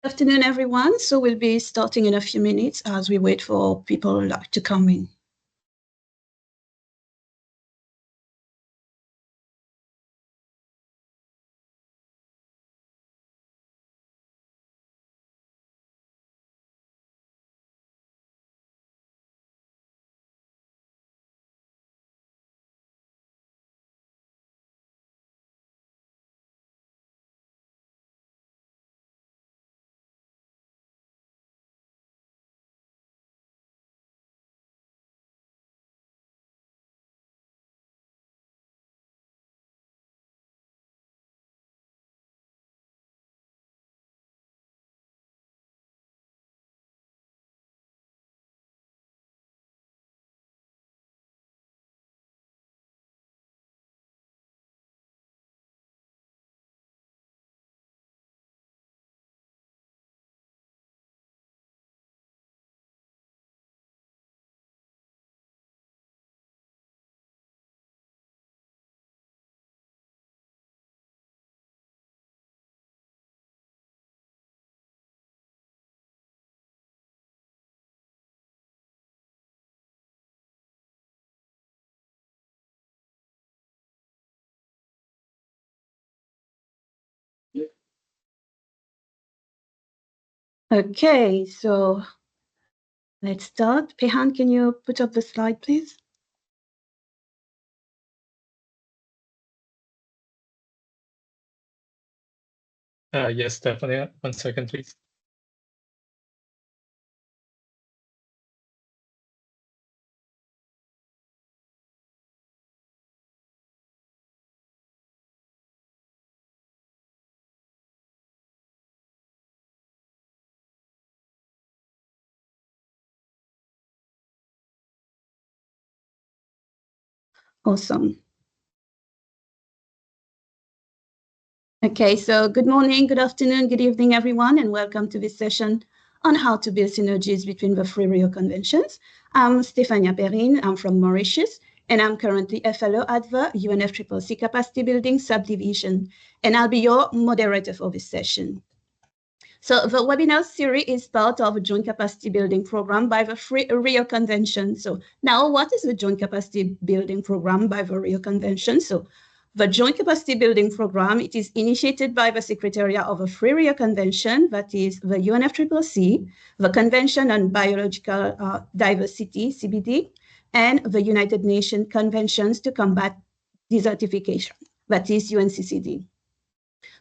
Good afternoon, everyone. So we'll be starting in a few minutes as we wait for people to come in. Okay, so let's start. Pehan, can you put up the slide, please? Yes, definitely. 1 second, please. Awesome. Okay, so good morning, good afternoon, good evening, everyone, and welcome to this session on how to build synergies between the Three Rio Conventions. I'm Stefania Perrin, I'm from Mauritius, and I'm currently a fellow at the UNFCCC Capacity Building Subdivision, and I'll be your moderator for this session. So the webinar series is part of a joint capacity building program by the Three Rio Convention. So now what is the joint capacity building program by the Rio Convention? So the Joint Capacity Building Program, it is initiated by the Secretariat of the Three Rio Convention, that is the UNFCCC, the Convention on Biological Diversity, CBD, and the United Nations Conventions to Combat Desertification, that is UNCCD.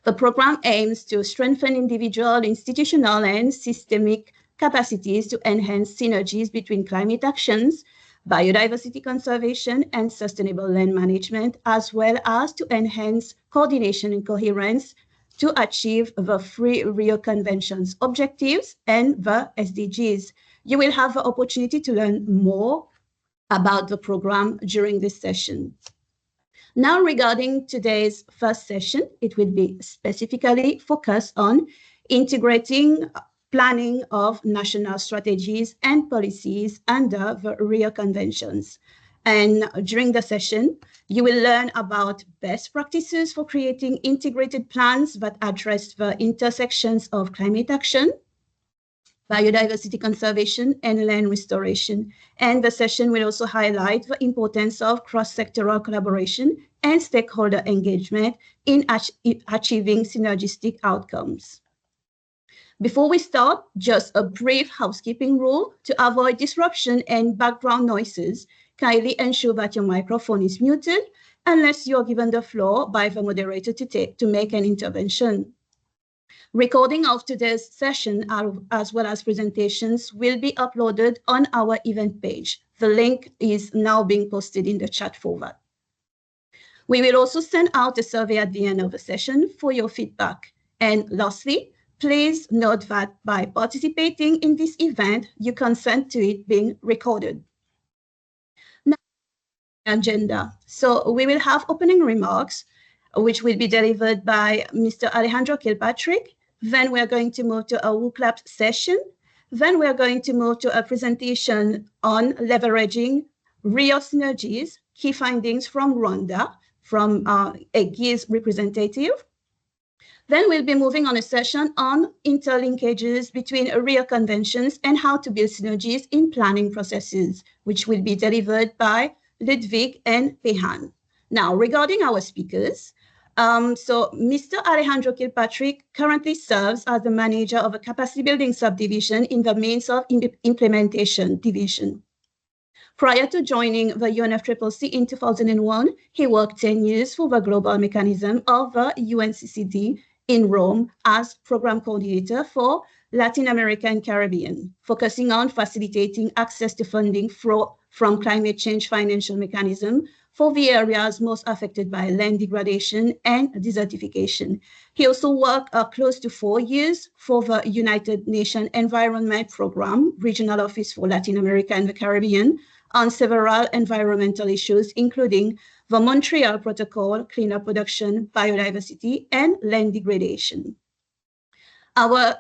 The program aims to strengthen individual, institutional, and systemic capacities to enhance synergies between climate actions, biodiversity conservation, and sustainable land management, as well as to enhance coordination and coherence to achieve the Three Rio Conventions objectives and the SDGs. You will have the opportunity to learn more about the program during this session. Now, regarding today's first session, it will be specifically focused on integrating planning of national strategies and policies under the Rio Conventions. And during the session, you will learn about best practices for creating integrated plans that address the intersections of climate action, biodiversity conservation, and land restoration. And the session will also highlight the importance of cross-sectoral collaboration and stakeholder engagement in achieving synergistic outcomes. Before we start, just a brief housekeeping rule. To avoid disruption and background noises, kindly ensure that your microphone is muted unless you're given the floor by the moderator to make an intervention. Recording of today's session, as well as presentations, will be uploaded on our event page. The link is now being posted in the chat format. We will also send out a survey at the end of the session for your feedback. And lastly, please note that by participating in this event, you consent to it being recorded. Now, agenda. So we will have opening remarks, which will be delivered by Mr. Alejandro Kilpatrick. Then we're going to move to a WooClap session. Then we're going to move to a presentation on leveraging Rio Synergies, key findings from Rwanda, from a GIZ representative. Then we'll be moving on a session on interlinkages between Rio Conventions and how to build synergies in planning processes, which will be delivered by Ludwig and Pehan. Now, regarding our speakers, so Mr. Alejandro Kilpatrick currently serves as the manager of a capacity building subdivision in the means of implementation division. Prior to joining the UNFCCC in 2001, he worked 10 years for the global mechanism of the UNCCD in Rome as program coordinator for Latin America and Caribbean, focusing on facilitating access to funding from climate change financial mechanism for the areas most affected by land degradation and desertification. He also worked close to 4 years for the United Nations Environment Programme, Regional Office for Latin America and the Caribbean, on several environmental issues, including the Montreal Protocol, cleaner production, biodiversity, and land degradation. Our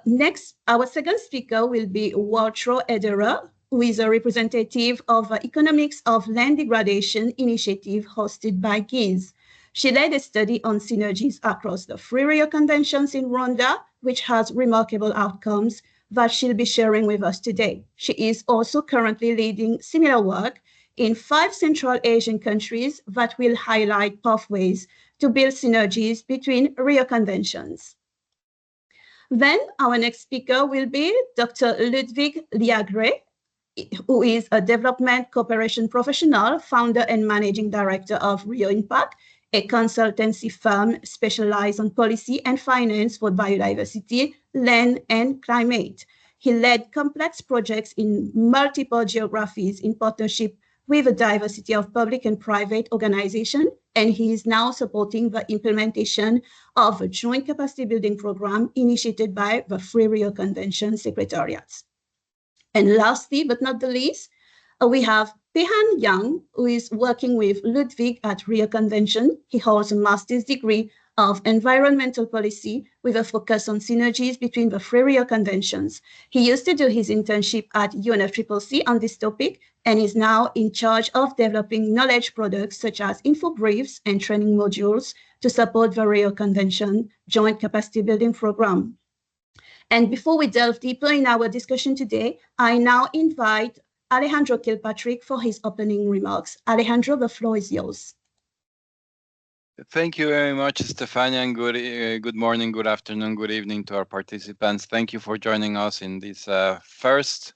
second speaker will be Waltraud Ederer, who is a representative of the Economics of Land Degradation initiative hosted by GIZ. She led a study on synergies across the Three Rio Conventions in Rwanda, which has remarkable outcomes that she'll be sharing with us today. She is also currently leading similar work in 5 Central Asian countries that will highlight pathways to build synergies between Rio Conventions. Then our next speaker will be Dr. Ludwig Liagre, who is a development cooperation professional, founder and managing director of Rio Impact, a consultancy firm specialized on policy and finance for biodiversity, land, and climate. He led complex projects in multiple geographies in partnership with a diversity of public and private organizations, and he is now supporting the implementation of a joint capacity building program initiated by the Three Rio Convention Secretariats. And lastly, but not the least, we have Pehan Yang, who is working with Ludwig at Rio Convention. He holds a master's degree of environmental policy with a focus on synergies between the Three Rio Conventions. He used to do his internship at UNFCCC on this topic and is now in charge of developing knowledge products such as info briefs and training modules to support the Rio Convention Joint Capacity Building Program. And before we delve deeper in our discussion today, I now invite Alejandro Kilpatrick for his opening remarks. Alejandro, the floor is yours. Thank you very much, Stefania, and good morning, good afternoon, good evening to our participants. Thank you for joining us in this first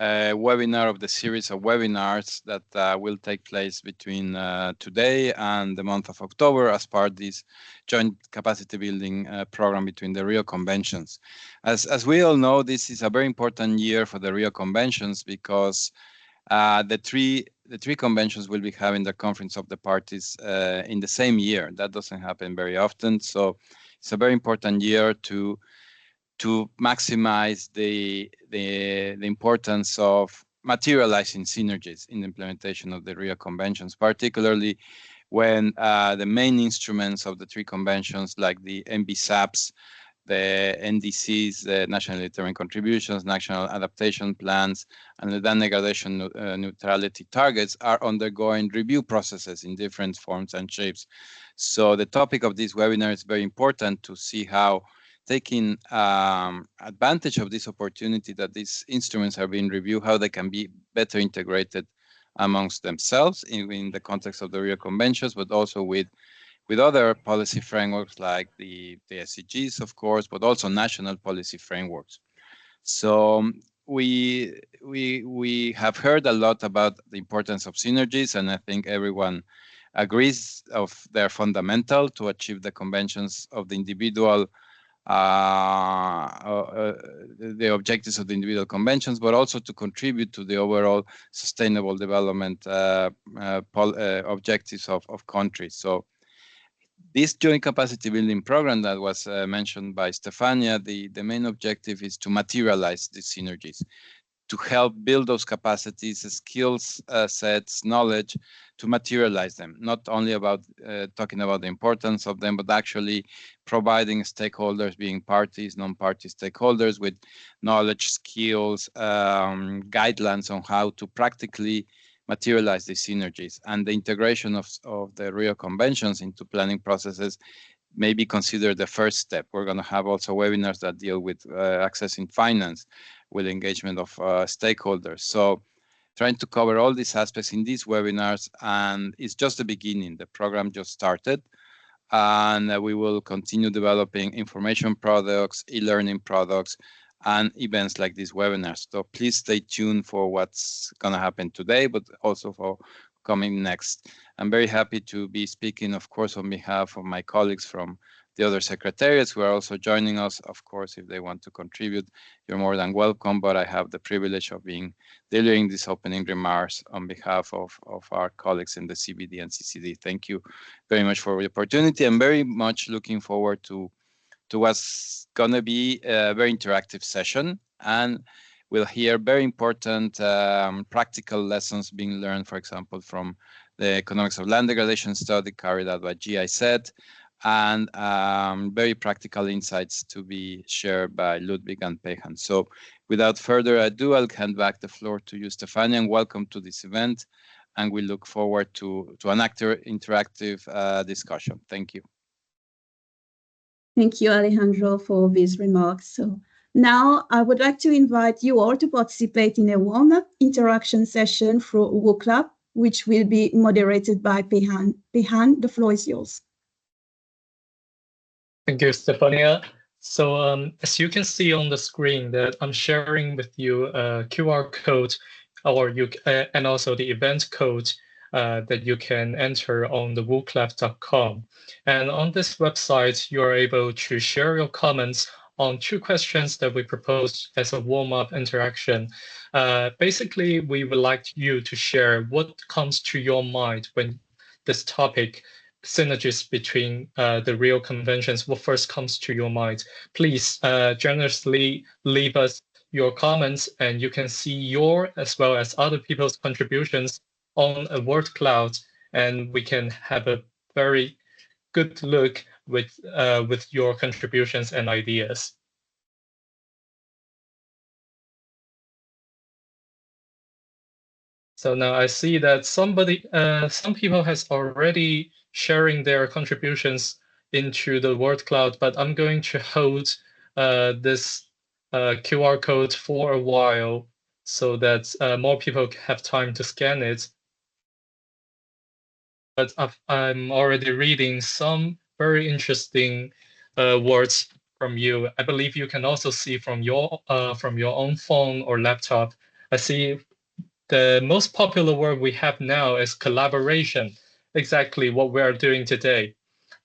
webinar of the series of webinars that will take place between today and the month of October as part of this joint capacity building program between the Rio Conventions. As we all know, this is a very important year for the Rio Conventions because the three conventions will be having the conference of the parties in the same year. That doesn't happen very often, so it's a very important year to maximize the importance of materializing synergies in the implementation of the Rio Conventions, particularly when the main instruments of the 3 conventions, like the NBSAPs, the NDCs, the National Determined Contributions, National Adaptation Plans, and the land degradation neutrality targets are undergoing review processes in different forms and shapes. So the topic of this webinar is very important to see how taking advantage of this opportunity that these instruments are being reviewed, how they can be better integrated amongst themselves in the context of the Rio Conventions, but also with other policy frameworks like the SDGs, of course, but also national policy frameworks. So we have heard a lot about the importance of synergies, and I think everyone agrees of they're fundamental to achieve the conventions of the individual, the objectives of the individual conventions, but also to contribute to the overall sustainable development objectives of countries. So this joint capacity building program that was mentioned by Stefania, the main objective is to materialize these synergies, to help build those capacities, skills sets, knowledge, to materialize them, not only about talking about the importance of them, but actually providing stakeholders, being parties, non-party stakeholders, with knowledge, skills, guidelines on how to practically materialize these synergies. And the integration of the Rio Conventions into planning processes maybe consider the first step. We're going to have also webinars that deal with accessing finance, with engagement of stakeholders. So trying to cover all these aspects in these webinars, and it's just the beginning. The program just started, and we will continue developing information products, e-learning products, and events like these webinars. So please stay tuned for what's going to happen today, but also for coming next. I'm very happy to be speaking, of course, on behalf of my colleagues from the other secretariats who are also joining us. Of course, if they want to contribute, you're more than welcome, but I have the privilege of delivering these opening remarks on behalf of our colleagues in the CBD and CCD. Thank you very much for the opportunity. I'm very much looking forward to what's going to be a very interactive session, and we'll hear very important practical lessons being learned, for example, from the economics of land degradation study carried out by GIZ, and very practical insights to be shared by Ludwig and Pehan. So without further ado, I'll hand back the floor to you, Stefania, and welcome to this event. And we look forward to an interactive discussion. Thank you. Thank you, Alejandro, for these remarks. So now I would like to invite you all to participate in a warm-up interaction session through WooClub, which will be moderated by Pehan. Pehan, the floor is yours. Thank you, Stefania. So as you can see on the screen, that I'm sharing with you a QR code, and also the event code that you can enter on the wooclub.com. And on this website, you are able to share your comments on 2 questions that we proposed as a warm-up interaction. Basically, we would like you to share what comes to your mind when this topic, synergies between the Rio Conventions, what first comes to your mind. Please generously leave us your comments, and you can see your as well as other people's contributions on a word cloud, and we can have a very good look with your contributions and ideas. So now I see that some people has already sharing their contributions into the word cloud, but I'm going to hold this QR code for a while so that more people have time to scan it. But I'm already reading some very interesting words from you. I believe you can also see from your own phone or laptop. I see the most popular word we have now is collaboration, exactly what we are doing today.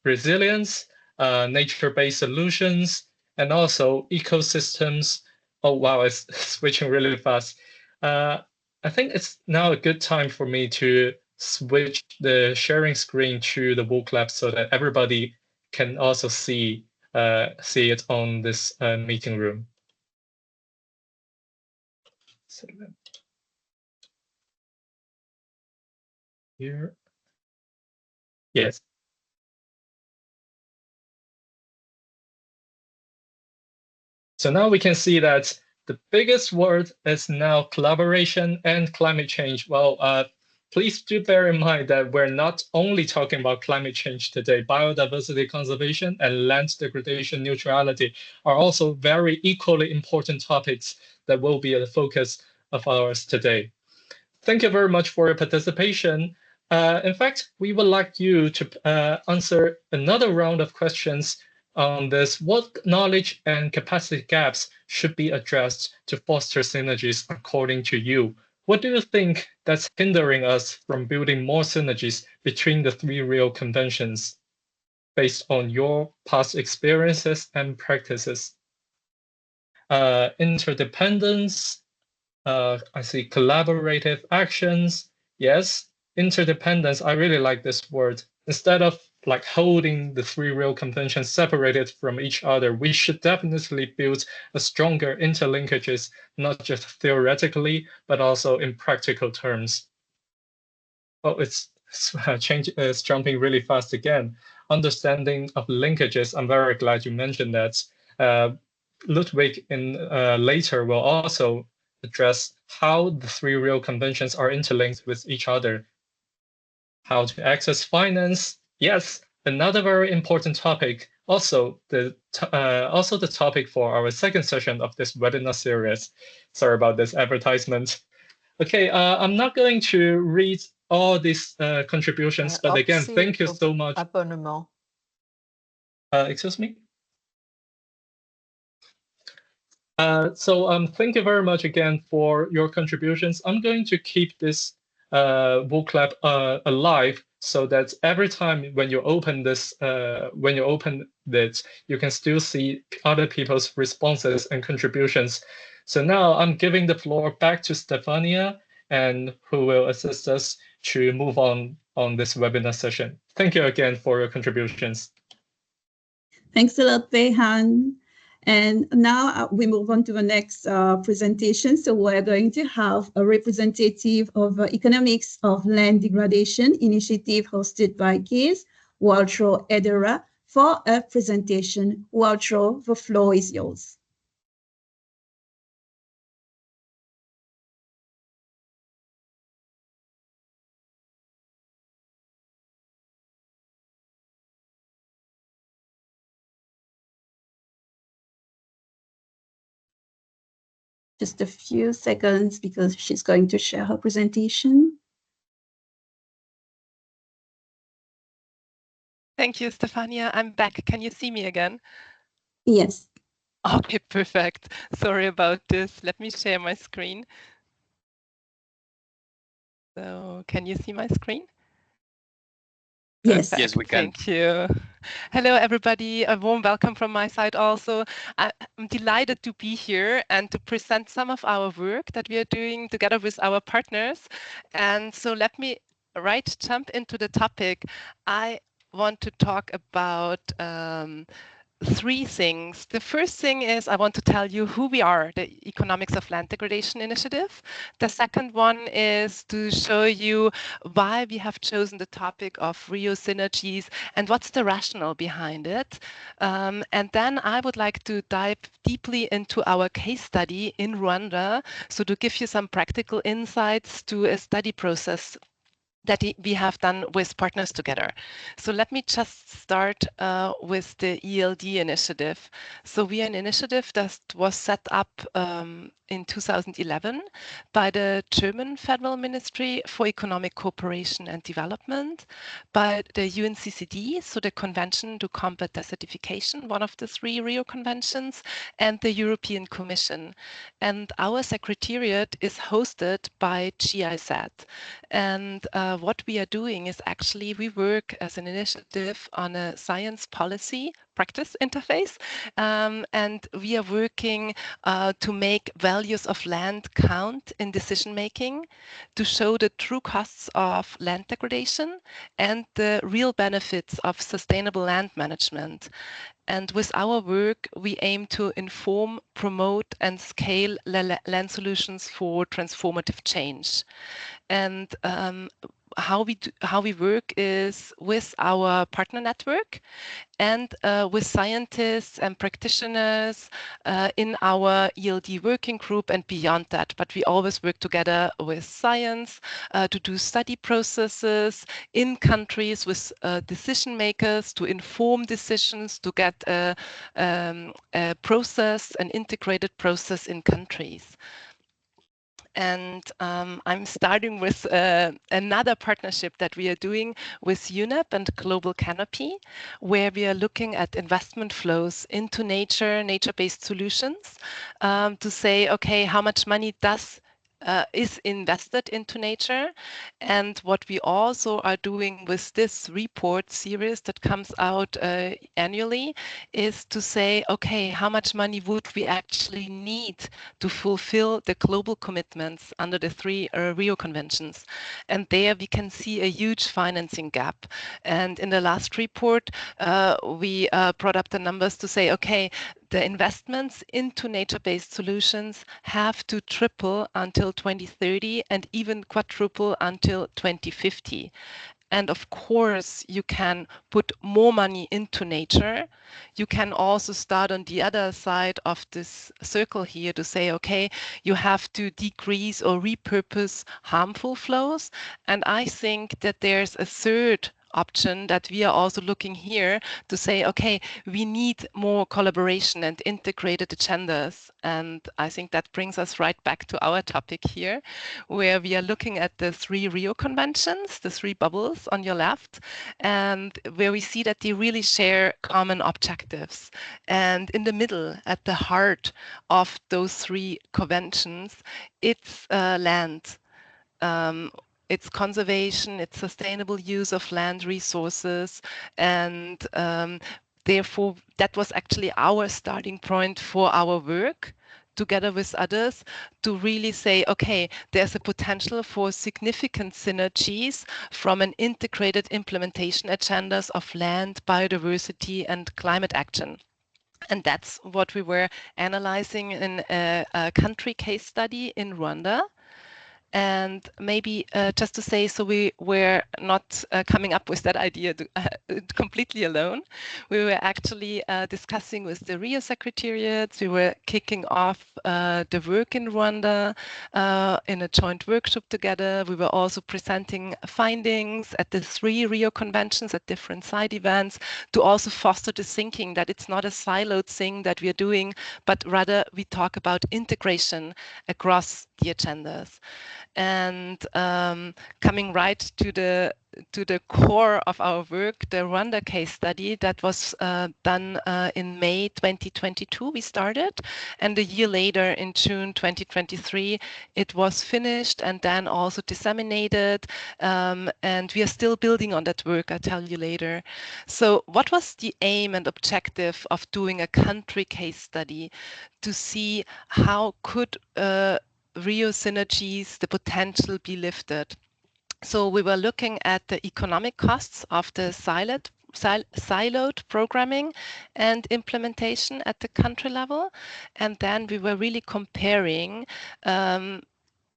Resilience, nature-based solutions, and also ecosystems. Oh, wow, it's switching really fast. I think it's now a good time for me to switch the sharing screen to the WooClub so that everybody can also see it on this meeting room. So, here. Yes. So now we can see that the biggest word is now collaboration and climate change. Well, please do bear in mind that we're not only talking about climate change today. Biodiversity conservation and land degradation neutrality are also very equally important topics that will be a focus of ours today. Thank you very much for your participation. In fact, we would like you to answer another round of questions on this. What knowledge and capacity gaps should be addressed to foster synergies according to you? What do you think that's hindering us from building more synergies between the 3 Rio Conventions based on your past experiences and practices? Interdependence, I see collaborative actions. Yes, interdependence. I really like this word. Instead of like holding the 3 Rio Conventions separated from each other, we should definitely build a stronger interlinkages, not just theoretically, but also in practical terms. Oh, it's jumping really fast again. Understanding of linkages. I'm very glad you mentioned that. Ludwig later will also address how the 3 Rio Conventions are interlinked with each other. How to access finance. Yes, another very important topic, also the topic for our second session of this webinar series. Sorry about this advertisement. Okay, I'm not going to read all these contributions, but again, thank you so much. Abonnement. Excuse me? So thank you very much again for your contributions. I'm going to keep this book club alive so that every time when you open this, you can still see other people's responses and contributions. So now I'm giving the floor back to Stefania, and who will assist us to move on this webinar session. Thank you again for your contributions. Thanks a lot, Behan. And now we move on to the next presentation. So we're going to have a representative of Economics of Land Degradation initiative hosted by Kees, Waltro Edera, for a presentation. Waltro, the floor is yours. Just a few seconds because she's going to share her presentation. Thank you, Stefania. I'm back. Can you see me again? Yes. Okay, perfect. Sorry about this. Let me share my screen. So can you see my screen? Yes. Perfect. Yes, we can. Thank you. Hello, everybody. A warm welcome from my side also. I'm delighted to be here and to present some of our work that we are doing together with our partners. And so let me jump into the topic. I want to talk about three things. The first thing is I want to tell you who we are, the Economics of Land Degradation Initiative. The second one is to show you why we have chosen the topic of Rio Synergies and what's the rationale behind it. And then I would like to dive deeply into our case study in Rwanda, so to give you some practical insights to a study process that we have done with partners together. So let me just start with the ELD initiative. So we are an initiative that was set up in 2011 by the German Federal Ministry for Economic Cooperation and Development, by the UNCCD, so the Convention to Combat Desertification, one of the three Rio Conventions, and the European Commission. And our secretariat is hosted by GIZ. And what we are doing is actually we work as an initiative on a science policy practice interface, and we are working to make values of land count in decision making, to show the true costs of land degradation and the real benefits of sustainable land management. And with our work, we aim to inform, promote, and scale land solutions for transformative change. And how we work is with our partner network and with scientists and practitioners in our ELD working group and beyond that. But we always work together with science to do study processes in countries with decision makers to inform decisions, to get a process, an integrated process in countries. And I'm starting with another partnership that we are doing with UNEP and Global Canopy, where we are looking at investment flows into nature-based solutions, to say, okay, how much money is invested into nature. And what we also are doing with this report series that comes out annually is to say, okay, how much money would we actually need to fulfill the global commitments under the three Rio Conventions? And there we can see a huge financing gap. And in the last report, we brought up the numbers to say, okay, the investments into nature-based solutions have to triple until 2030 and even quadruple until 2050. And of course, you can put more money into nature. You can also start on the other side of this circle here to say, okay, you have to decrease or repurpose harmful flows. And I think that there's a third option that we are also looking here to say, okay, we need more collaboration and integrated agendas. And I think that brings us right back to our topic here, where we are looking at the Three Rio Conventions, the three bubbles on your left, and where we see that they really share common objectives. And in the middle, at the heart of those three conventions, it's land. It's conservation, it's sustainable use of land resources, and therefore that was actually our starting point for our work together with others to really say, okay, there's a potential for significant synergies from an integrated implementation agendas of land, biodiversity, and climate action. And that's what we were analyzing in a country case study in Rwanda. And maybe just to say, so we were not coming up with that idea completely alone. We were actually discussing with the Rio Secretariat. We were kicking off the work in Rwanda in a joint workshop together. We were also presenting findings at the Three Rio Conventions at different side events to also foster the thinking that it's not a siloed thing that we are doing, but rather we talk about integration across the agendas. And coming right to the core of our work, the Rwanda case study that was done in May 2022, we started, and a year later in June 2023, it was finished and then also disseminated, and we are still building on that work, I'll tell you later. So what was the aim and objective of doing a country case study? To see how could Rio synergies, the potential be lifted. So we were looking at the economic costs of the siloed programming and implementation at the country level. And then we were really comparing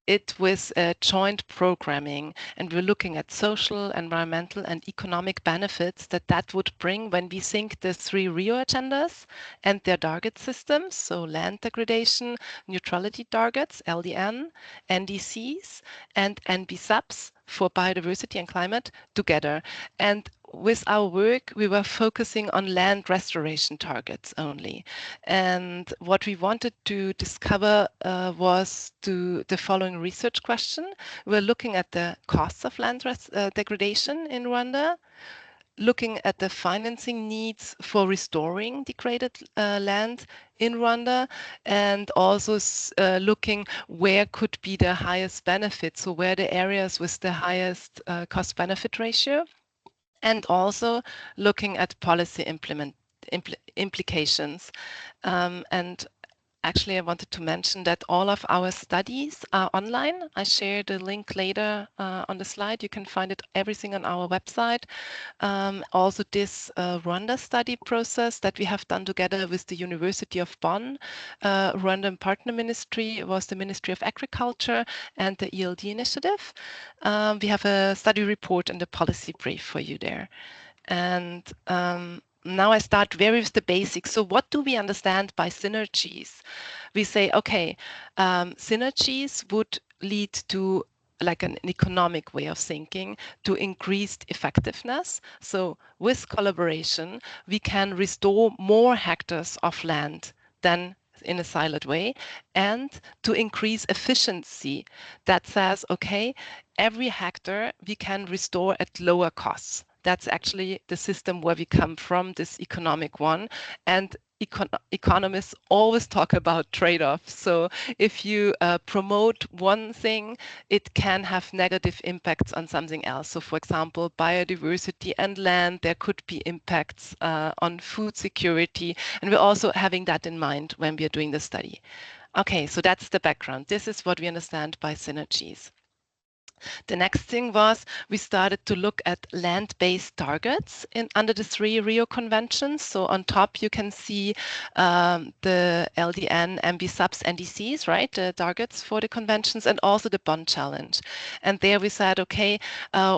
it with joint programming, and we're looking at social, environmental, and economic benefits that would bring when we think the Three Rio agendas and their target systems, so land degradation, neutrality targets, LDN, NDCs, and NB subs for biodiversity and climate together. And with our work, we were focusing on land restoration targets only. And what we wanted to discover was the following research question. We're looking at the costs of land degradation in Rwanda, looking at the financing needs for restoring degraded land in Rwanda, and also looking where could be the highest benefits, so where the areas with the highest cost-benefit ratio, and also looking at policy implications. And actually, I wanted to mention that all of our studies are online. I share the link later on the slide. You can find it everything on our website. Also, this Rwanda study process that we have done together with the University of Bonn, Rwandan Partner Ministry was the Ministry of Agriculture and the ELD initiative. We have a study report and a policy brief for you there. And now I start very with the basics. So what do we understand by synergies? We say, okay, synergies would lead to like an economic way of thinking to increased effectiveness. So with collaboration, we can restore more hectares of land than in a siloed way, and to increase efficiency. That says, okay, every hectare we can restore at lower costs. That's actually the system where we come from, this economic one. And economists always talk about trade-offs. So if you promote one thing, it can have negative impacts on something else. So for example, biodiversity and land, there could be impacts on food security. And we're also having that in mind when we are doing the study. Okay, so that's the background. This is what we understand by synergies. The next thing was we started to look at land-based targets under the Three Rio Conventions. So on top you can see the LDN, MB subs, NDCs, right? The targets for the conventions, and also the Bonn Challenge. And there we said, okay,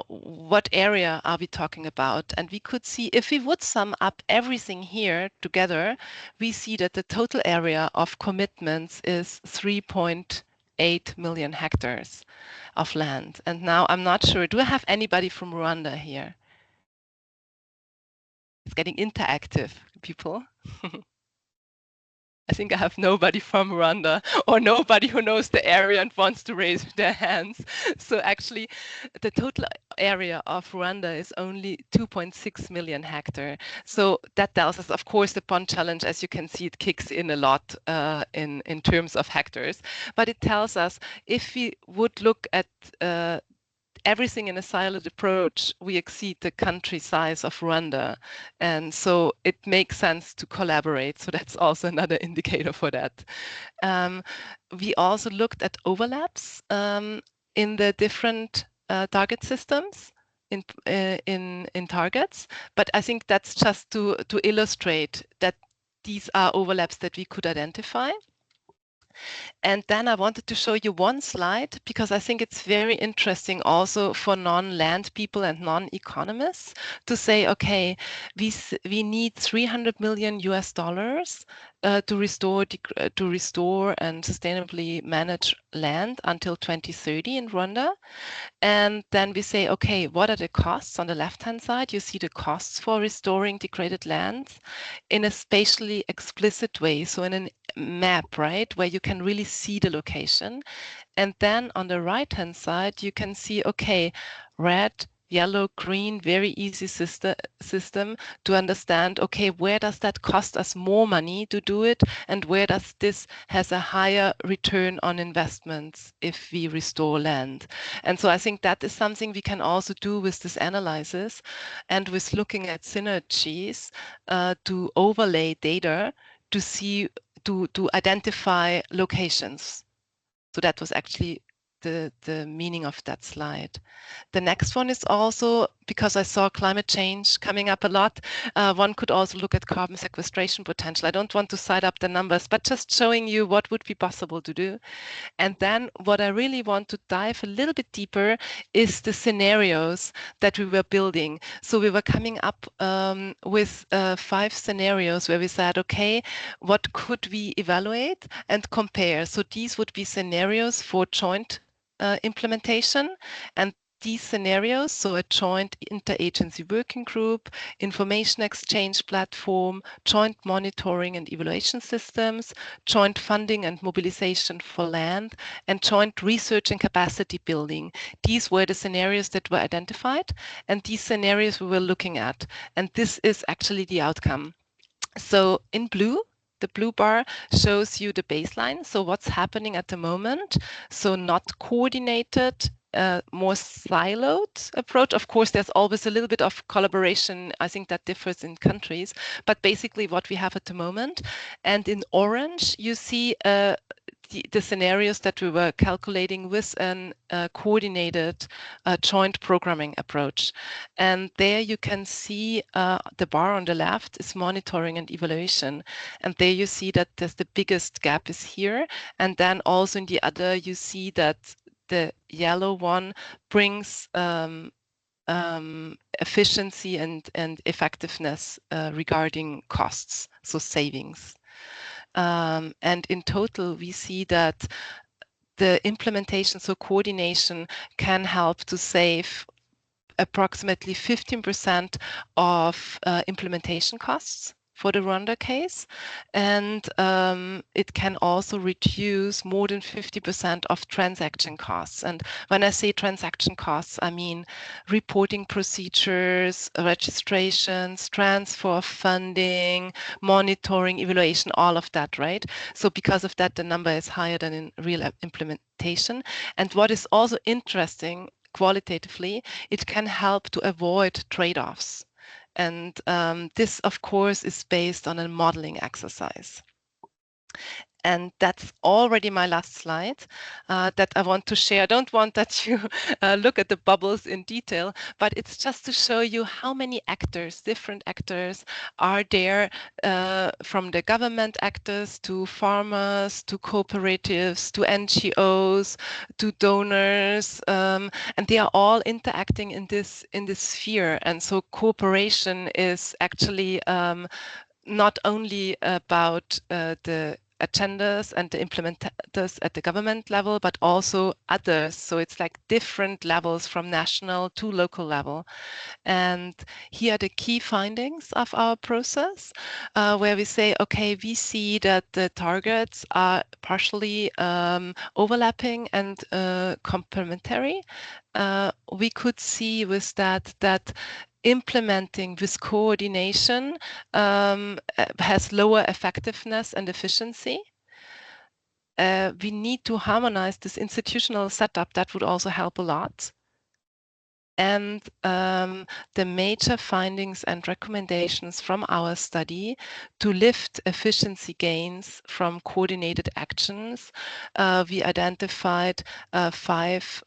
what area are we talking about? And we could see if we would sum up everything here together, we see that the total area of commitments is 3.8 million hectares of land. And now I'm not sure, do I have anybody from Rwanda here? getting interactive, people. I think I have nobody from Rwanda or nobody who knows the area and wants to raise their hands. So actually, the total area of Rwanda is only 2.6 million hectares. So that tells us, of course, the pond challenge, as you can see, it kicks in a lot in terms of hectares. But it tells us if we would look at everything in a siloed approach, we exceed the country size of Rwanda. And so it makes sense to collaborate. So that's also another indicator for that. We also looked at overlaps in the different target systems in targets. But I think that's just to illustrate that these are overlaps that we could identify. And then I wanted to show you one slide because I think it's very interesting also for non-land people and non-economists to say, okay, we need $300 million to restore and sustainably manage land until 2030 in Rwanda. And then we say, okay, what are the costs? On the left-hand side, you see the costs for restoring degraded lands in a spatially explicit way. So in a map, right, where you can really see the location. And then on the right-hand side, you can see, okay, red, yellow, green, very easy system to understand, okay, where does that cost us more money to do it? And where does this has a higher return on investments if we restore land? And so I think that is something we can also do with this analysis and with looking at synergies to overlay data to see, to identify locations. So that was actually the meaning of that slide. The next one is also, because I saw climate change coming up a lot, one could also look at carbon sequestration potential. I don't want to cite up the numbers, but just showing you what would be possible to do. And then what I really want to dive a little bit deeper is the scenarios that we were building. So we were coming up with 5 scenarios where we said, okay, what could we evaluate and compare? So these would be scenarios for joint implementation, and these scenarios, so a joint interagency working group, information exchange platform, joint monitoring and evaluation systems, joint funding and mobilization for land, and joint research and capacity building. These were the scenarios that were identified, and these scenarios we were looking at. And this is actually the outcome. So in blue, the blue bar shows you the baseline. So what's happening at the moment? So not coordinated, more siloed approach. Of course, there's always a little bit of collaboration. I think that differs in countries, but basically what we have at the moment. And in orange, you see the scenarios that we were calculating with a coordinated joint programming approach. And there you can see the bar on the left is monitoring and evaluation. And there you see that there's the biggest gap is here. And then also in the other, you see that the yellow one brings efficiency and effectiveness regarding costs, so savings. And in total, we see that the implementation, so coordination, can help to save approximately 15% of implementation costs for the Rwanda case. And it can also reduce more than 50% of transaction costs. And when I say transaction costs, I mean reporting procedures, registrations, transfer of funding, monitoring, evaluation, all of that, right? So because of that, the number is higher than in real implementation. And what is also interesting qualitatively, it can help to avoid trade-offs. And this, of course, is based on a modeling exercise. And that's already my last slide that I want to share. I don't want that you look at the bubbles in detail, but it's just to show you how many actors, different actors are there, from the government actors to farmers, to cooperatives, to NGOs, to donors, and they are all interacting in this sphere. And so cooperation is actually not only about the agendas and the implementers at the government level, but also others. So it's like different levels from national to local level. And here are the key findings of our process, where we say, okay, we see that the targets are partially overlapping and complementary. We could see with that implementing with coordination has lower effectiveness and efficiency. We need to harmonize this institutional setup. That would also help a lot. And the major findings and recommendations from our study to lift efficiency gains from coordinated actions, we identified five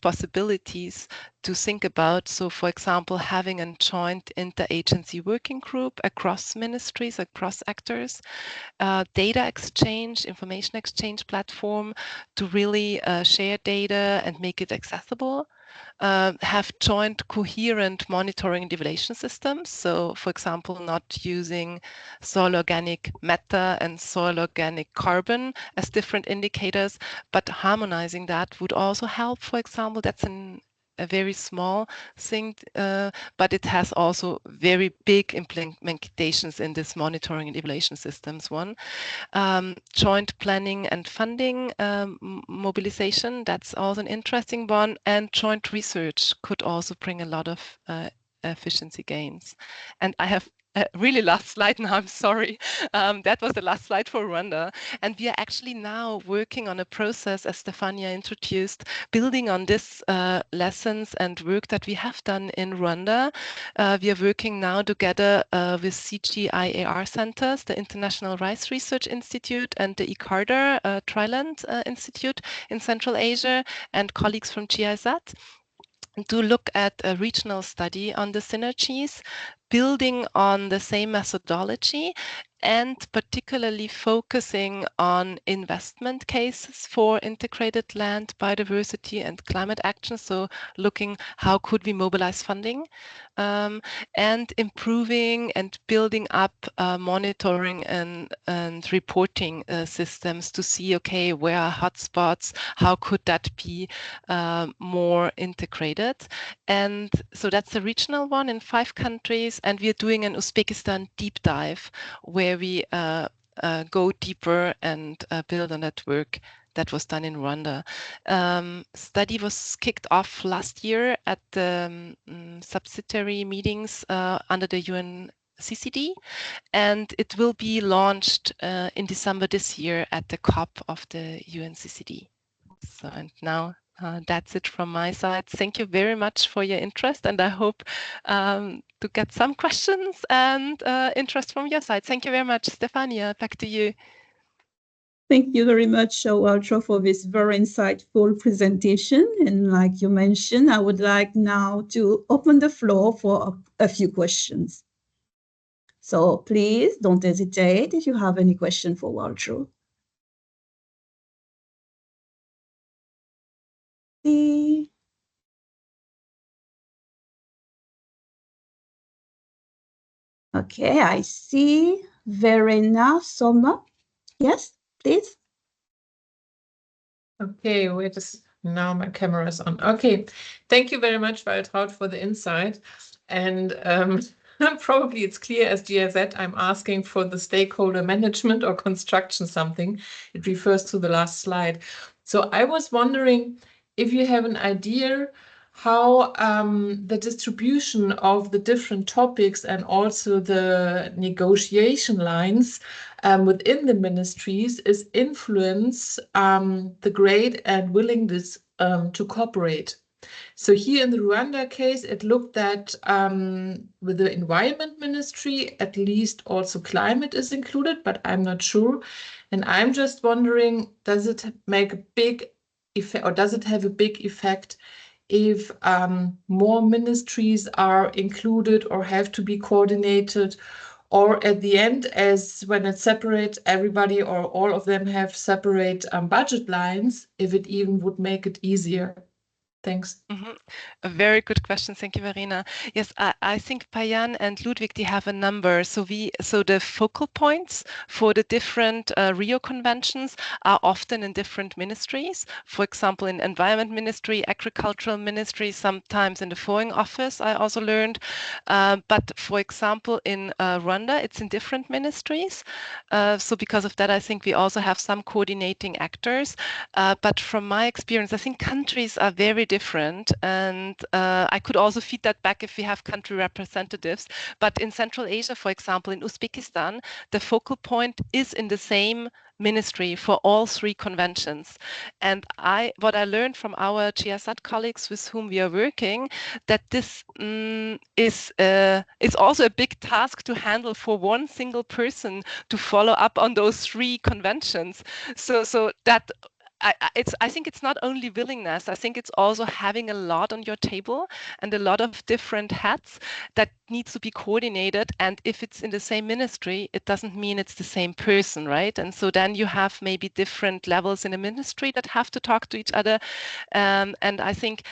possibilities to think about. So, for example, having a joint interagency working group across ministries, across actors, data exchange, information exchange platform to really share data and make it accessible. Have joint coherent monitoring and evaluation systems. So, for example, not using soil organic matter and soil organic carbon as different indicators, but harmonizing that would also help. For example, that's a very small thing, but it has also very big implementations in this monitoring and evaluation systems one. Joint planning and funding mobilization, that's also an interesting one. And joint research could also bring a lot of efficiency gains. And I have really last slide now, I'm sorry. That was the last slide for Rwanda. And we are actually now working on a process, as Stefania introduced, building on this lessons and work that we have done in Rwanda. We are working now together with CGIAR centers, the International Rice Research Institute and the ICARDA Triland Institute in Central Asia, and colleagues from GIZ, to look at a regional study on the synergies, building on the same methodology and particularly focusing on investment cases for integrated land, biodiversity and climate action. So looking how could we mobilize funding, and improving and building up monitoring and reporting systems to see, okay, where are hotspots, how could that be more integrated. And so that's a regional one in 5 countries. And we are doing an Uzbekistan deep dive where we go deeper and build on that work that was done in Rwanda. Study was kicked off last year at the subsidiary meetings under the UNCCD, and it will be launched in December this year at the COP of the UNCCD. So, and now that's it from my side. Thank you very much for your interest, and I hope to get some questions and interest from your side. Thank you very much. Stefania, back to you. Thank you very much, Walter, for this very insightful presentation. And like you mentioned, I would like now to open the floor for a few questions. So please don't hesitate if you have any question for Walter. Okay, I see Verena Sommer. Yes, please. Okay, now my camera is on. Okay, thank you very much, Waltraud, for the insight. And probably it's clear as GIZ, I'm asking for the stakeholder management or construction something. It refers to the last slide. So I was wondering if you have an idea how the distribution of the different topics and also the negotiation lines within the ministries is influence the grade and willingness to cooperate. So here in the Rwanda case, it looked that with the environment ministry, at least also climate is included, but I'm not sure. And I'm just wondering, does it make a big effect, or does it have a big effect if more ministries are included or have to be coordinated, or at the end, as when it's separate, everybody or all of them have separate budget lines, if it even would make it easier? Thanks. A very good question. Thank you, Verena. Yes, I think Payan and Ludwig, they have a number. So the focal points for the different Rio conventions are often in different ministries. For example, in Environment Ministry, Agricultural Ministry, sometimes in the Foreign Office, I also learned. But for example, in Rwanda, it's in different ministries. So because of that, I think we also have some coordinating actors. But from my experience, I think countries are very different. And I could also feed that back if we have country representatives. But in Central Asia, for example, in Uzbekistan, the focal point is in the same ministry for all three conventions. And what I learned from our GSAT colleagues with whom we are working, that this is also a big task to handle for one single person to follow up on those three conventions. So that I think it's not only willingness. I think it's also having a lot on your table and a lot of different hats that needs to be coordinated. And if it's in the same ministry, it doesn't mean it's the same person, right? And so then you have maybe different levels in a ministry that have to talk to each other. And I think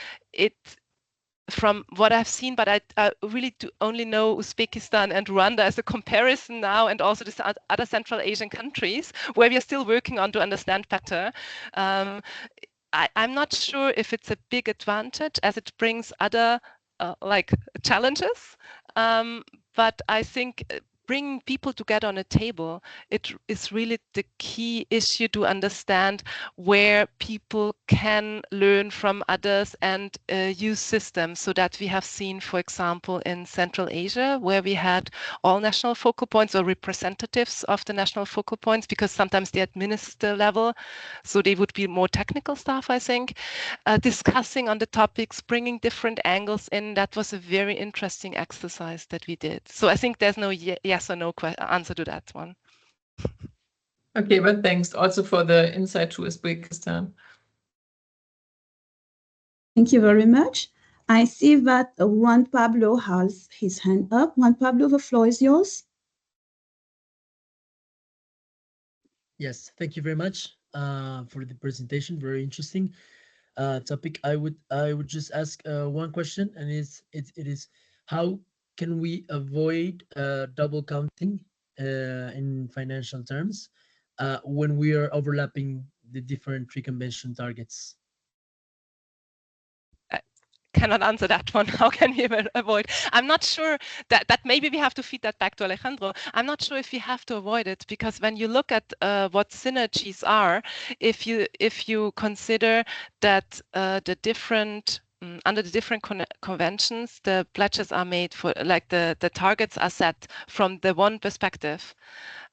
from what I've seen, but I really do only know Uzbekistan and Rwanda as a comparison now, and also the other Central Asian countries where we are still working on to understand better. I'm not sure if it's a big advantage as it brings other like challenges, but I think bringing people together on a table, it is really the key issue to understand where people can learn from others and use systems, so that we have seen, for example, in Central Asia, where we had all national focal points or representatives of the national focal points, because sometimes they administer level, so they would be more technical staff, I think, discussing on the topics, bringing different angles in. That was a very interesting exercise that we did. So I think there's no yes or no answer to that one. Okay, but thanks also for the insight to Uzbekistan. Thank you very much. I see that Juan Pablo has his hand up. Juan Pablo, the floor is yours. Yes, thank you very much for the presentation. Very interesting topic. I would just ask one question, and it is how can we avoid double counting in financial terms when we are overlapping the different Tree Convention targets? Cannot answer that one. How can we avoid? I'm not sure that maybe we have to feed that back to Alejandro. I'm not sure if we have to avoid it, because when you look at what synergies are, if you consider that the different under the different conventions, the pledges are made for, like the targets are set from the one perspective.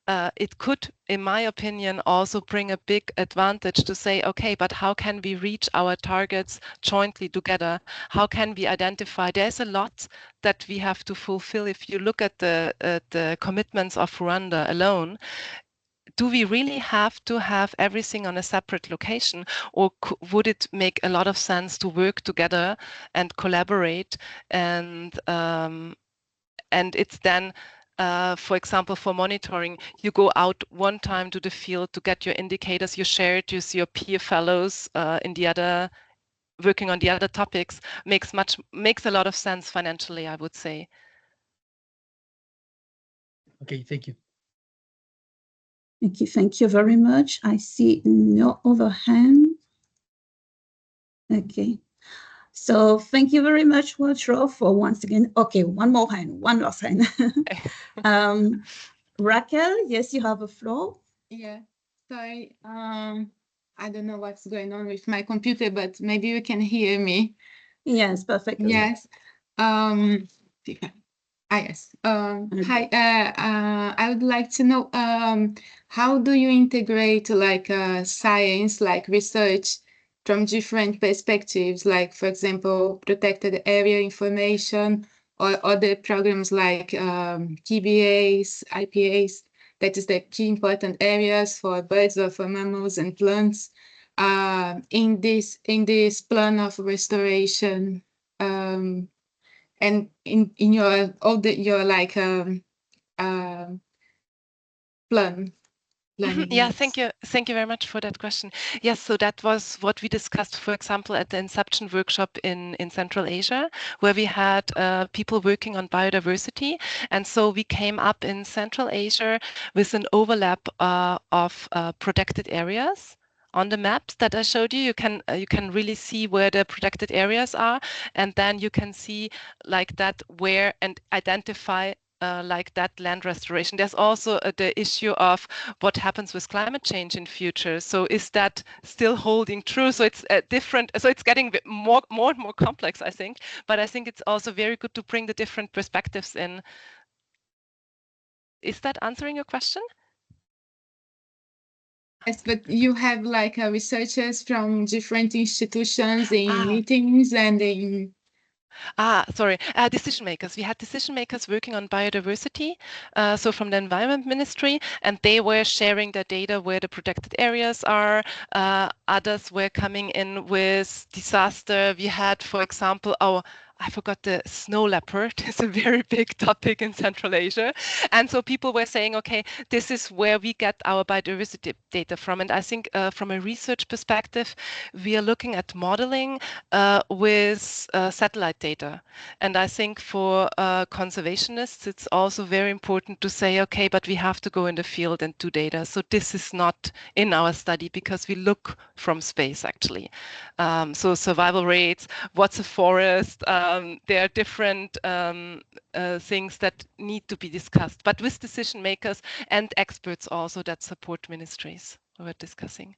It could, in my opinion, also bring a big advantage to say, okay, but how can we reach our targets jointly together? How can we identify? There's a lot that we have to fulfill. If you look at the commitments of Rwanda alone, do we really have to have everything on a separate location, or would it make a lot of sense to work together and collaborate? And it's then, for example, for monitoring, you go out one time to the field to get your indicators, you share it, you see your peer fellows in the other, working on the other topics, makes a lot of sense financially, I would say. Okay, thank you. Thank you very much. I see no other hand. Okay. So thank you very much, Walter, for once again. Okay, one last hand. Raquel, yes, you have a floor. Yeah, sorry. I don't know what's going on with my computer, but maybe you can hear me. Yes, perfectly. Yes. Yes. Hi. I would like to know how do you integrate like science, like research from different perspectives, like for example, protected area information or other programs like TBAs, IPAs, that is the key important areas for birds or for mammals and plants in this plan of restoration. And in your like plan. planning Yeah, needs? Thank you very much for that question. Yes, so that was what we discussed, for example, at the Inception workshop in Central Asia, where we had people working on biodiversity. And so we came up in Central Asia with an overlap of protected areas. On the maps that I showed you, you can really see where the protected areas are, and then you can see like that where and identify like that land restoration. There's also the issue of what happens with climate change in future. So is that still holding true? So it's different. So it's getting more and more complex, I think. But I think it's also very good to bring the different perspectives in. Is that answering your question? Yes, but you have like researchers from different institutions in meetings and in Sorry. Decision makers. We had decision makers working on biodiversity, so from the Environment Ministry, and they were sharing the data where the protected areas are. Others were coming in with disaster. We had, for example, I forgot the snow leopard. It's a very big topic in Central Asia. And so people were saying, okay, this is where we get our biodiversity data from. And I think from a research perspective, we are looking at modeling with satellite data. And I think for conservationists, it's also very important to say, okay, but we have to go in the field and do data. So this is not in our study because we look from space, actually. So survival rates, what's a forest? There are different things that need to be discussed, but with decision makers and experts also that support ministries we're discussing.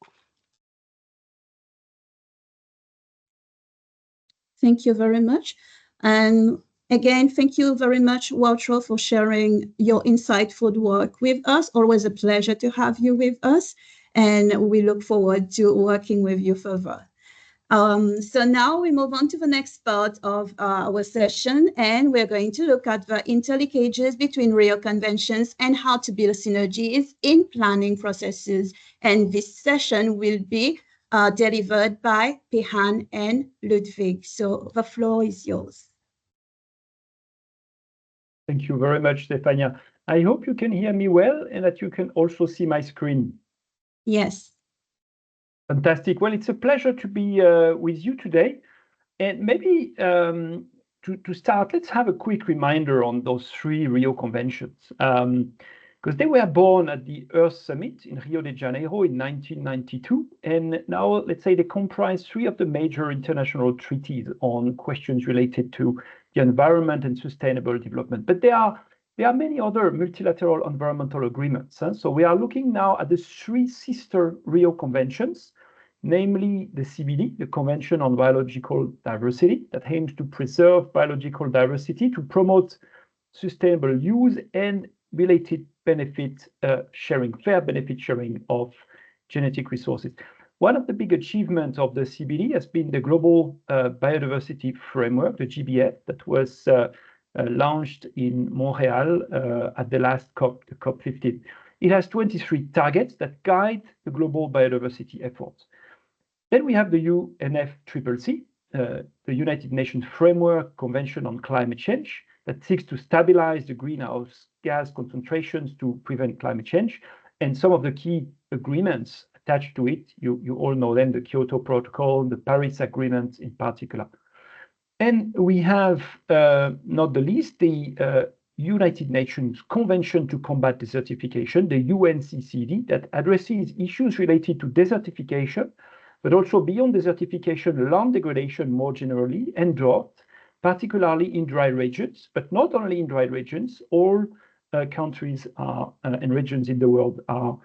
Thank you very much. And again, thank you very much, Walter, for sharing your insightful work with us. Always a pleasure to have you with us. And we look forward to working with you further. So now we move on to the next part of our session, and we're going to look at the interlinkages between Rio Conventions and how to build synergies in planning processes. And this session will be delivered by Pehan and Ludwig. So the floor is yours. Thank you very much, Stefania. I hope you can hear me well and that you can also see my screen. Yes. Fantastic. Well, it's a pleasure to be with you today. And maybe to start, let's have a quick reminder on those three Rio Conventions. Because they were born at the Earth Summit in Rio de Janeiro in 1992. And now, let's say they comprise three of the major international treaties on questions related to the environment and sustainable development. But there are many other multilateral environmental agreements. So we are looking now at the three sister Rio Conventions, namely the CBD, the Convention on Biological Diversity, that aims to preserve biological diversity, to promote sustainable use and related benefit sharing, fair benefit sharing of genetic resources. One of the big achievements of the CBD has been the Global Biodiversity Framework, the GBF, that was launched in Montreal at the last COP, the COP15. It has 23 targets that guide the global biodiversity efforts. Then we have the UNFCCC, the United Nations Framework Convention on Climate Change, that seeks to stabilize the greenhouse gas concentrations to prevent climate change. And some of the key agreements attached to it, you all know them, the Kyoto Protocol, the Paris Agreement in particular. And we have, not the least, the United Nations Convention to Combat Desertification, the UNCCD, that addresses issues related to desertification, but also beyond desertification, land degradation more generally, and drought, particularly in dry regions, but not only in dry regions. All countries and regions in the world are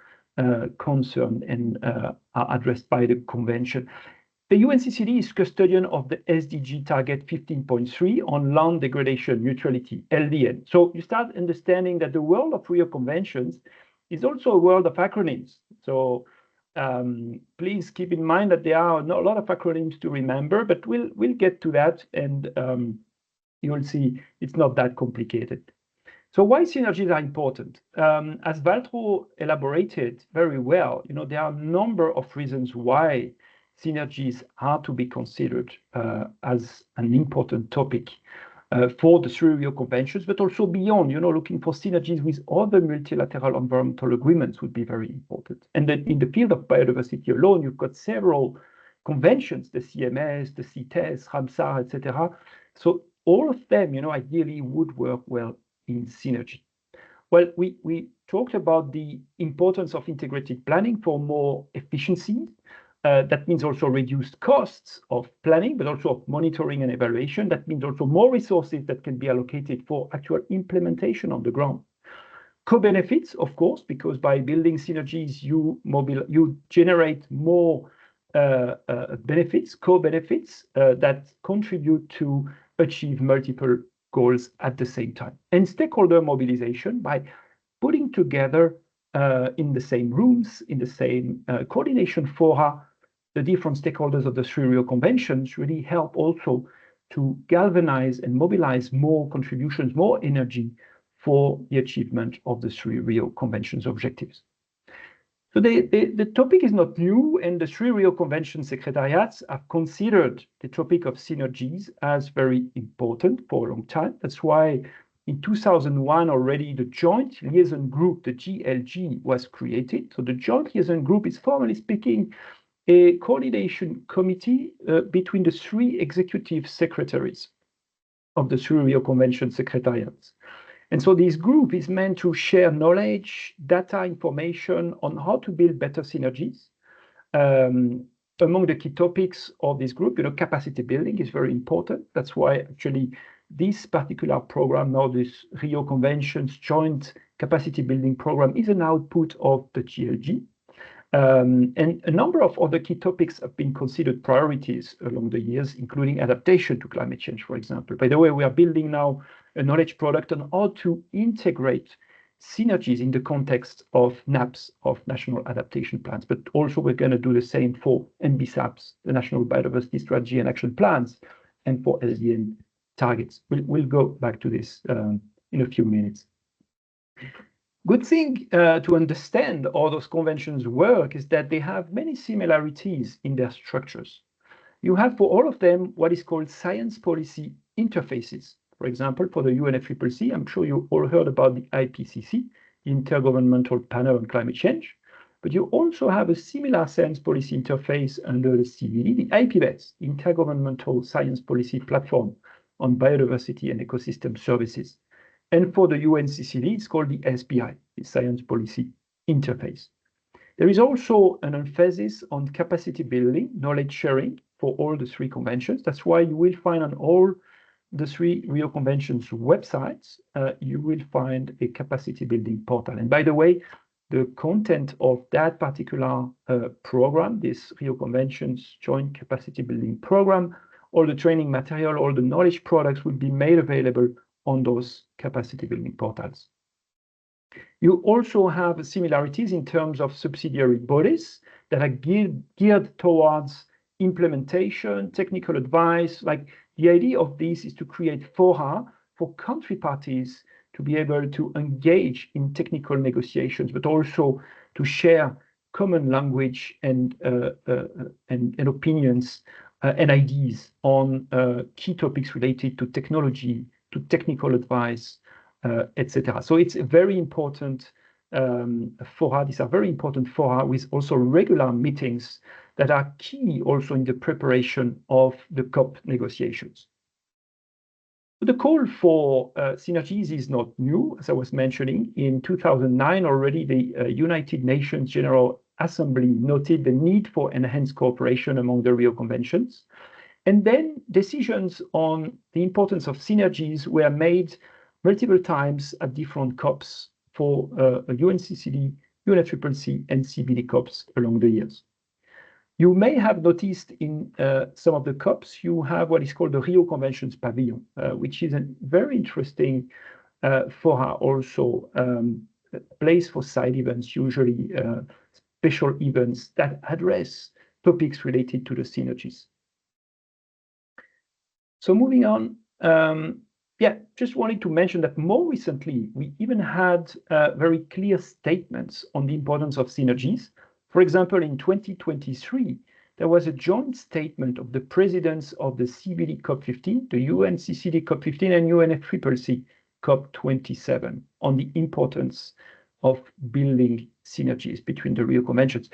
concerned and are addressed by the convention. The UNCCD is custodian of the SDG target 15.3 on land degradation neutrality, LDN. So you start understanding that the world of Rio Conventions is also a world of acronyms. So please keep in mind that there are not a lot of acronyms to remember, but we'll get to that, and you will see it's not that complicated. So why synergies are important? As Valtro elaborated very well, there are a number of reasons why synergies are to be considered as an important topic. for the Three Rio Conventions, but also beyond, looking for synergies with other multilateral environmental agreements would be very important. And then in the field of biodiversity alone, you've got several conventions, the CMS, the CITES, Ramsar, etc. So all of them, ideally would work well in synergy. Well, we talked about the importance of integrated planning for more efficiency. That means also reduced costs of planning, but also of monitoring and evaluation. That means also more resources that can be allocated for actual implementation on the ground. Co-benefits, of course, because by building synergies, you generate more benefits, co-benefits that contribute to achieve multiple goals at the same time. And stakeholder mobilization by putting together in the same rooms, in the same coordination fora, the different stakeholders of the Three Rio Conventions really help also to galvanize and mobilize more contributions, more energy for the achievement of the Three Rio Conventions objectives. So the topic is not new, and the Three Rio Convention secretariats have considered the topic of synergies as very important for a long time. That's why in 2001 already the Joint Liaison Group, the GLG, was created. So the Joint Liaison Group is formally speaking a coordination committee between the three executive secretaries of the Three Rio Convention secretariats. And so this group is meant to share knowledge, data, information on how to build better synergies. Among the key topics of this group, capacity building is very important. That's why actually this particular program, now this Rio Conventions Joint Capacity Building Program, is an output of the GLG. And a number of other key topics have been considered priorities along the years, including adaptation to climate change, for example. By the way, we are building now a knowledge product on how to integrate synergies in the context of NAPs, of National Adaptation Plans, but also we're going to do the same for NBSAPs, the National Biodiversity Strategy and Action Plans, and for SDN targets. We'll go back to this in a few minutes. Good thing to understand how those conventions work is that they have many similarities in their structures. You have for all of them what is called science policy interfaces. For example, for the UNFCCC, I'm sure you all heard about the IPCC, the Intergovernmental Panel on Climate Change, but you also have a similar science policy interface under the CBD, the IPBES, Intergovernmental Science Policy Platform on Biodiversity and Ecosystem Services. And for the UNCCD, it's called the SPI, the Science Policy Interface. There is also an emphasis on capacity building, knowledge sharing for all the three conventions. That's why you will find on all the Three Rio Conventions websites, you will find a capacity building portal. And by the way, the content of that particular program, this Rio Conventions Joint Capacity Building Program, all the training material, all the knowledge products will be made available on those capacity building portals. You also have similarities in terms of subsidiary bodies that are geared towards implementation, technical advice. Like the idea of this is to create fora for country parties to be able to engage in technical negotiations, but also to share common language and opinions and ideas on key topics related to technology, to technical advice, etc. So it's a very important fora. These are very important fora with also regular meetings that are key also in the preparation of the COP negotiations. The call for synergies is not new. As I was mentioning, in 2009 already, the United Nations General Assembly noted the need for enhanced cooperation among the Rio Conventions. And then decisions on the importance of synergies were made multiple times at different COPs for UNCCD, UNFCCC, and CBD COPs along the years. You may have noticed in some of the COPs, you have what is called the Rio Conventions Pavilion, which is a very interesting fora, also a place for side events, usually special events that address topics related to the synergies. So moving on, just wanted to mention that more recently, we even had very clear statements on the importance of synergies. For example, in 2023, there was a joint statement of the presidents of the CBD COP15, the UNCCD COP15, and UNFCCC COP27 on the importance of building synergies between the Rio Conventions.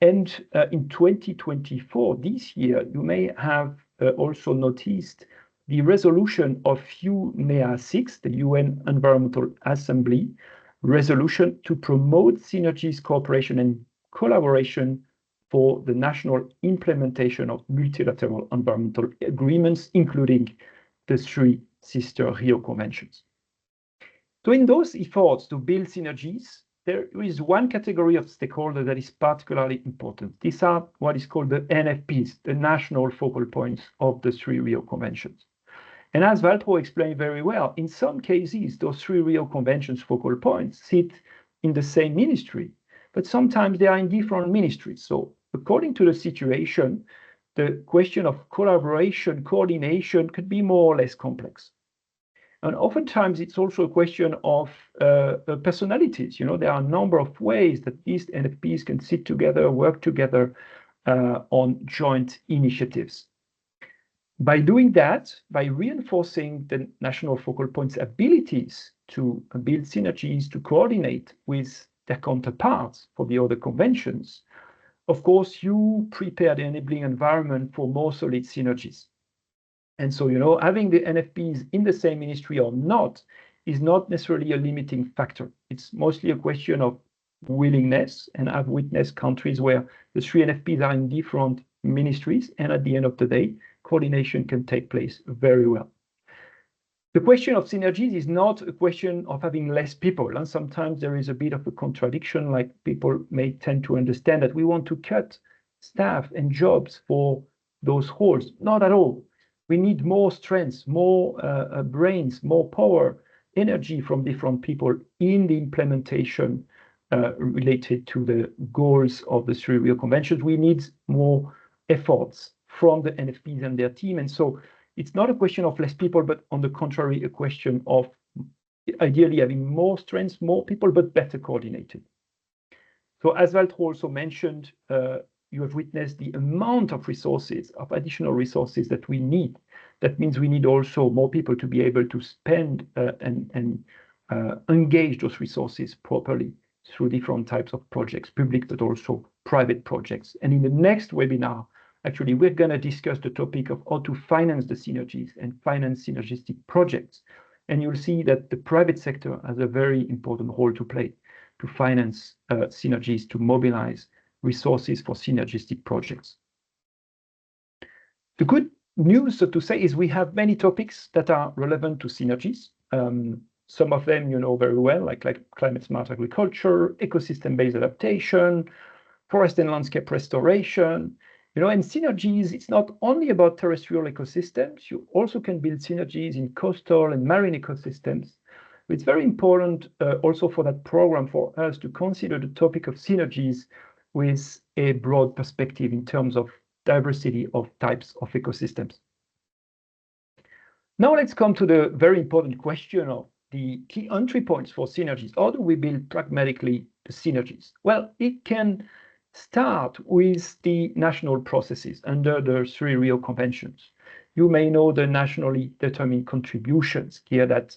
And in 2024, this year, you may have also noticed the resolution of UNEA 6, the UN Environmental Assembly resolution to promote synergies, cooperation, and collaboration for the national implementation of multilateral environmental agreements, including the three sister Rio Conventions. So in those efforts to build synergies, there is one category of stakeholders that is particularly important. These are what is called the NFPs, the national focal points of the three Rio Conventions. And as Waltraud explained very well, in some cases, those three Rio Conventions focal points sit in the same ministry, but sometimes they are in different ministries. So according to the situation, the question of collaboration, coordination could be more or less complex. And oftentimes it's also a question of personalities. You know, there are a number of ways that these NFPs can sit together, work together on joint initiatives. By doing that, by reinforcing the national focal points' abilities to build synergies, to coordinate with their counterparts for the other conventions, of course, you prepare the enabling environment for more solid synergies. And so, you know, having the NFPs in the same ministry or not is not necessarily a limiting factor. It's mostly a question of willingness, and I've witnessed countries where the three NFPs are in different ministries, and at the end of the day, coordination can take place very well. The question of synergies is not a question of having less people, and sometimes there is a bit of a contradiction, like people may tend to understand that we want to cut staff and jobs for those roles. Not at all. We need more strengths, more brains, more power, energy from different people in the implementation related to the goals of the Three Rio Conventions. We need more efforts from the NFPs and their team. And so it's not a question of less people, but on the contrary, a question of ideally having more strengths, more people, but better coordinated. So as Waltraud also mentioned, you have witnessed the amount of resources, of additional resources that we need. That means we need also more people to be able to spend and engage those resources properly through different types of projects, public, but also private projects. And in the next webinar, actually, we're going to discuss the topic of how to finance the synergies and finance synergistic projects. And you'll see that the private sector has a very important role to play to finance synergies, to mobilize resources for synergistic projects. The good news, so to say, is we have many topics that are relevant to synergies. Some of them you know very well, like climate smart agriculture, ecosystem-based adaptation, forest and landscape restoration. You know, and synergies, it's not only about terrestrial ecosystems, you also can build synergies in coastal and marine ecosystems. It's very important also for that program for us to consider the topic of synergies with a broad perspective in terms of diversity of types of ecosystems. Now let's come to the very important question of the key entry points for synergies. How do we build pragmatically the synergies? Well, it can start with the national processes under the Three Rio Conventions. You may know the nationally determined contributions, here that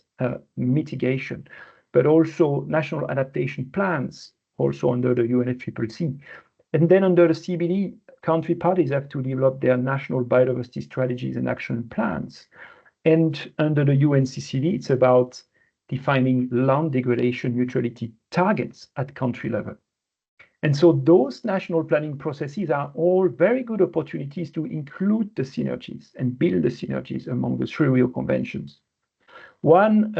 mitigation, but also national adaptation plans, also under the UNFCCC. And then under the CBD, country parties have to develop their national biodiversity strategies and action plans. And under the UNCCD, it's about defining land degradation neutrality targets at country level. And so those national planning processes are all very good opportunities to include the synergies and build the synergies among the Three Rio Conventions. One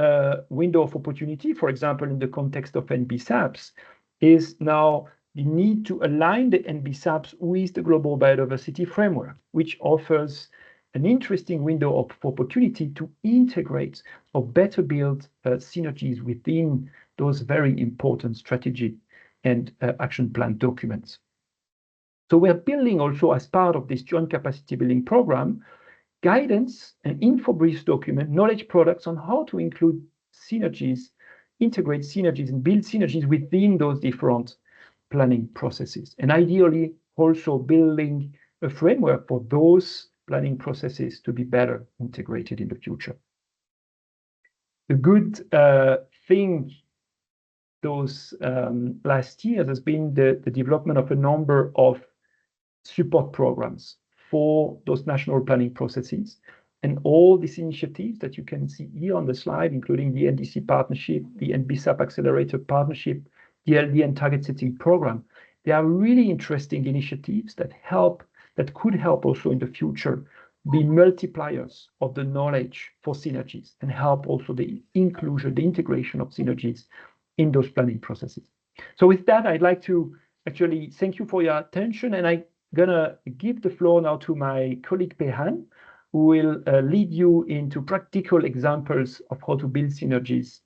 window of opportunity, for example, in the context of NBSAPs, is now the need to align the NBSAPs with the Global Biodiversity Framework, which offers an interesting window of opportunity to integrate or better build synergies within those very important strategy and action plan documents. So we're building also, as part of this joint capacity building program, guidance and info brief document, knowledge products on how to include synergies, integrate synergies and build synergies within those different planning processes. And ideally also building a framework for those planning processes to be better integrated in the future. The good thing those last years has been the development of a number of support programs for those national planning processes. And all these initiatives that you can see here on the slide, including the NDC partnership, the NBSAP Accelerator Partnership, the LDN Target Setting Program, they are really interesting initiatives that could help also in the future be multipliers of the knowledge for synergies and help also the inclusion, the integration of synergies in those planning processes. So with that, I'd like to actually thank you for your attention, and I'm gonna give the floor now to my colleague Pehan, who will lead you into practical examples of how to build synergies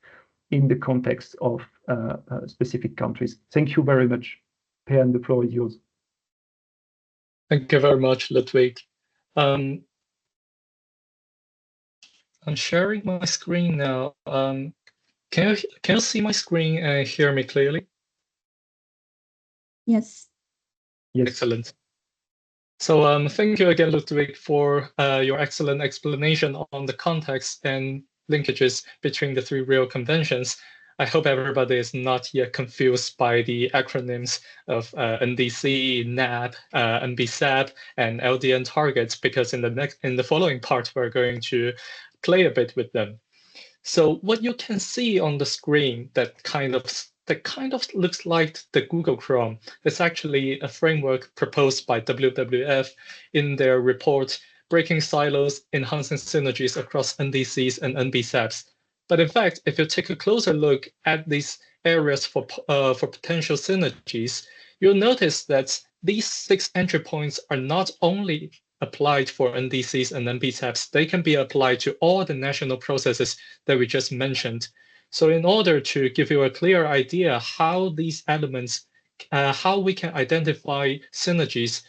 in the context of specific countries. Thank you very much. Pehan, the floor is yours. Thank you very much, Ludwig. I'm sharing my screen now. Can you see my screen and hear me clearly? Yes. Yes. Excellent. So thank you again, Ludwig, for your excellent explanation on the context and linkages between the Three Rio Conventions. I hope everybody is not yet confused by the acronyms of NDC, NAP, NBSAP, and LDN targets, because in the following part, we're going to play a bit with them. So what you can see on the screen that kind of looks like the Google Chrome is actually a framework proposed by WWF in their report, Breaking Silos, Enhancing Synergies Across NDCs and NBSAPs. But in fact, if you take a closer look at these areas for potential synergies, you'll notice that these 6 entry points are not only applied for NDCs and NBSAPs, they can be applied to all the national processes that we just mentioned. So in order to give you a clear idea how these elements, how we can identify synergies